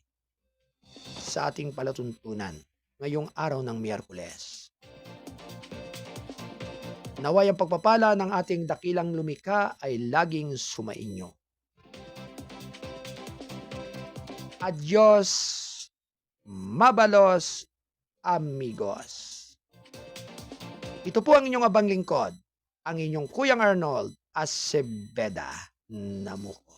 sa ating palatuntunan ngayong araw ng Miyerkules. Naway ang pagpapala ng ating dakilang lumikha ay laging sumainyo. Adios, mabalos, amigos. Ito po ang inyong abang lingkod, ang inyong Kuyang Arnold Aceveda Namuko.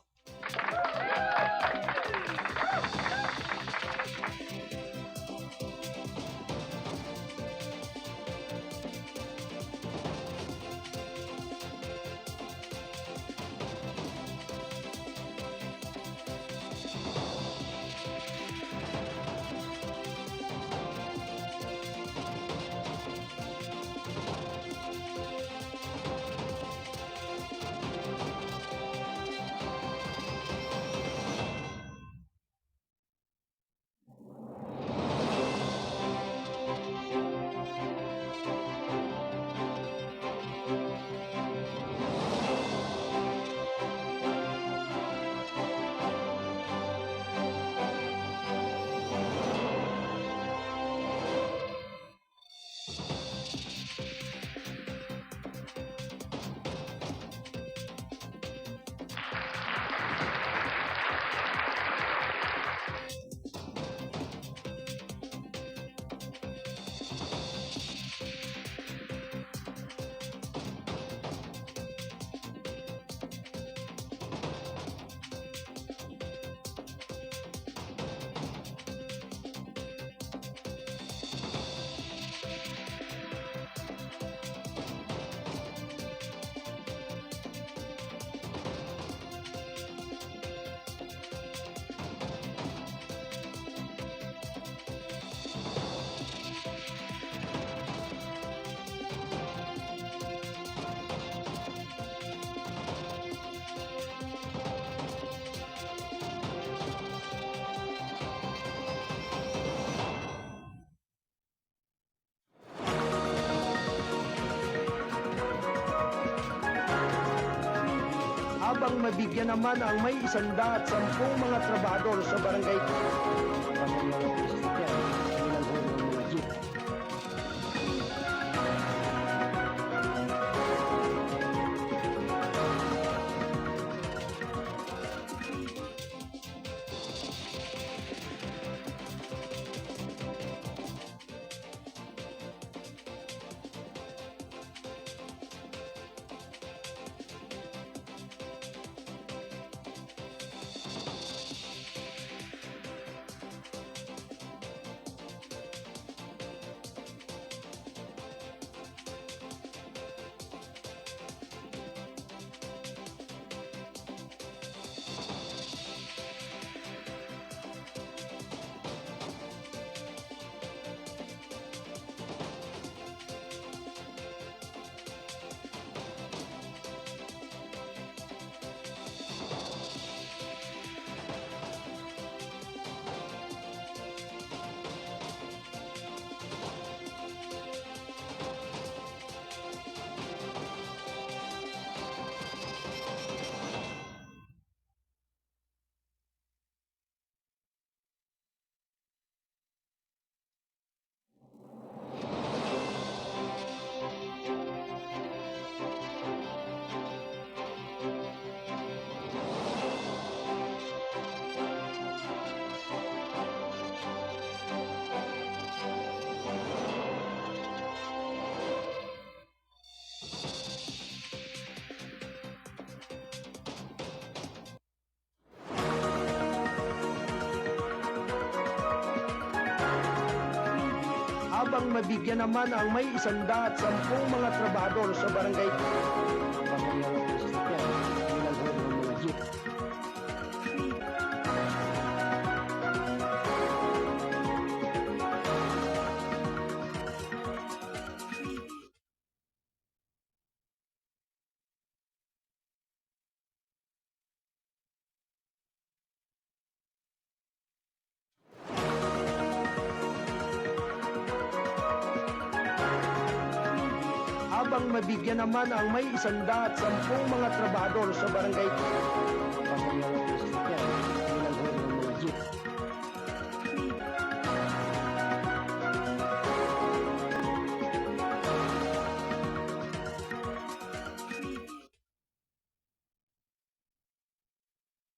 Habang mabigyan naman ang may 110 mga trabahador sa barangay. Habang mabigyan naman ang may 110 mga trabahador sa barangay. upang mabigyan naman ang may 110 mga trabahador sa barangay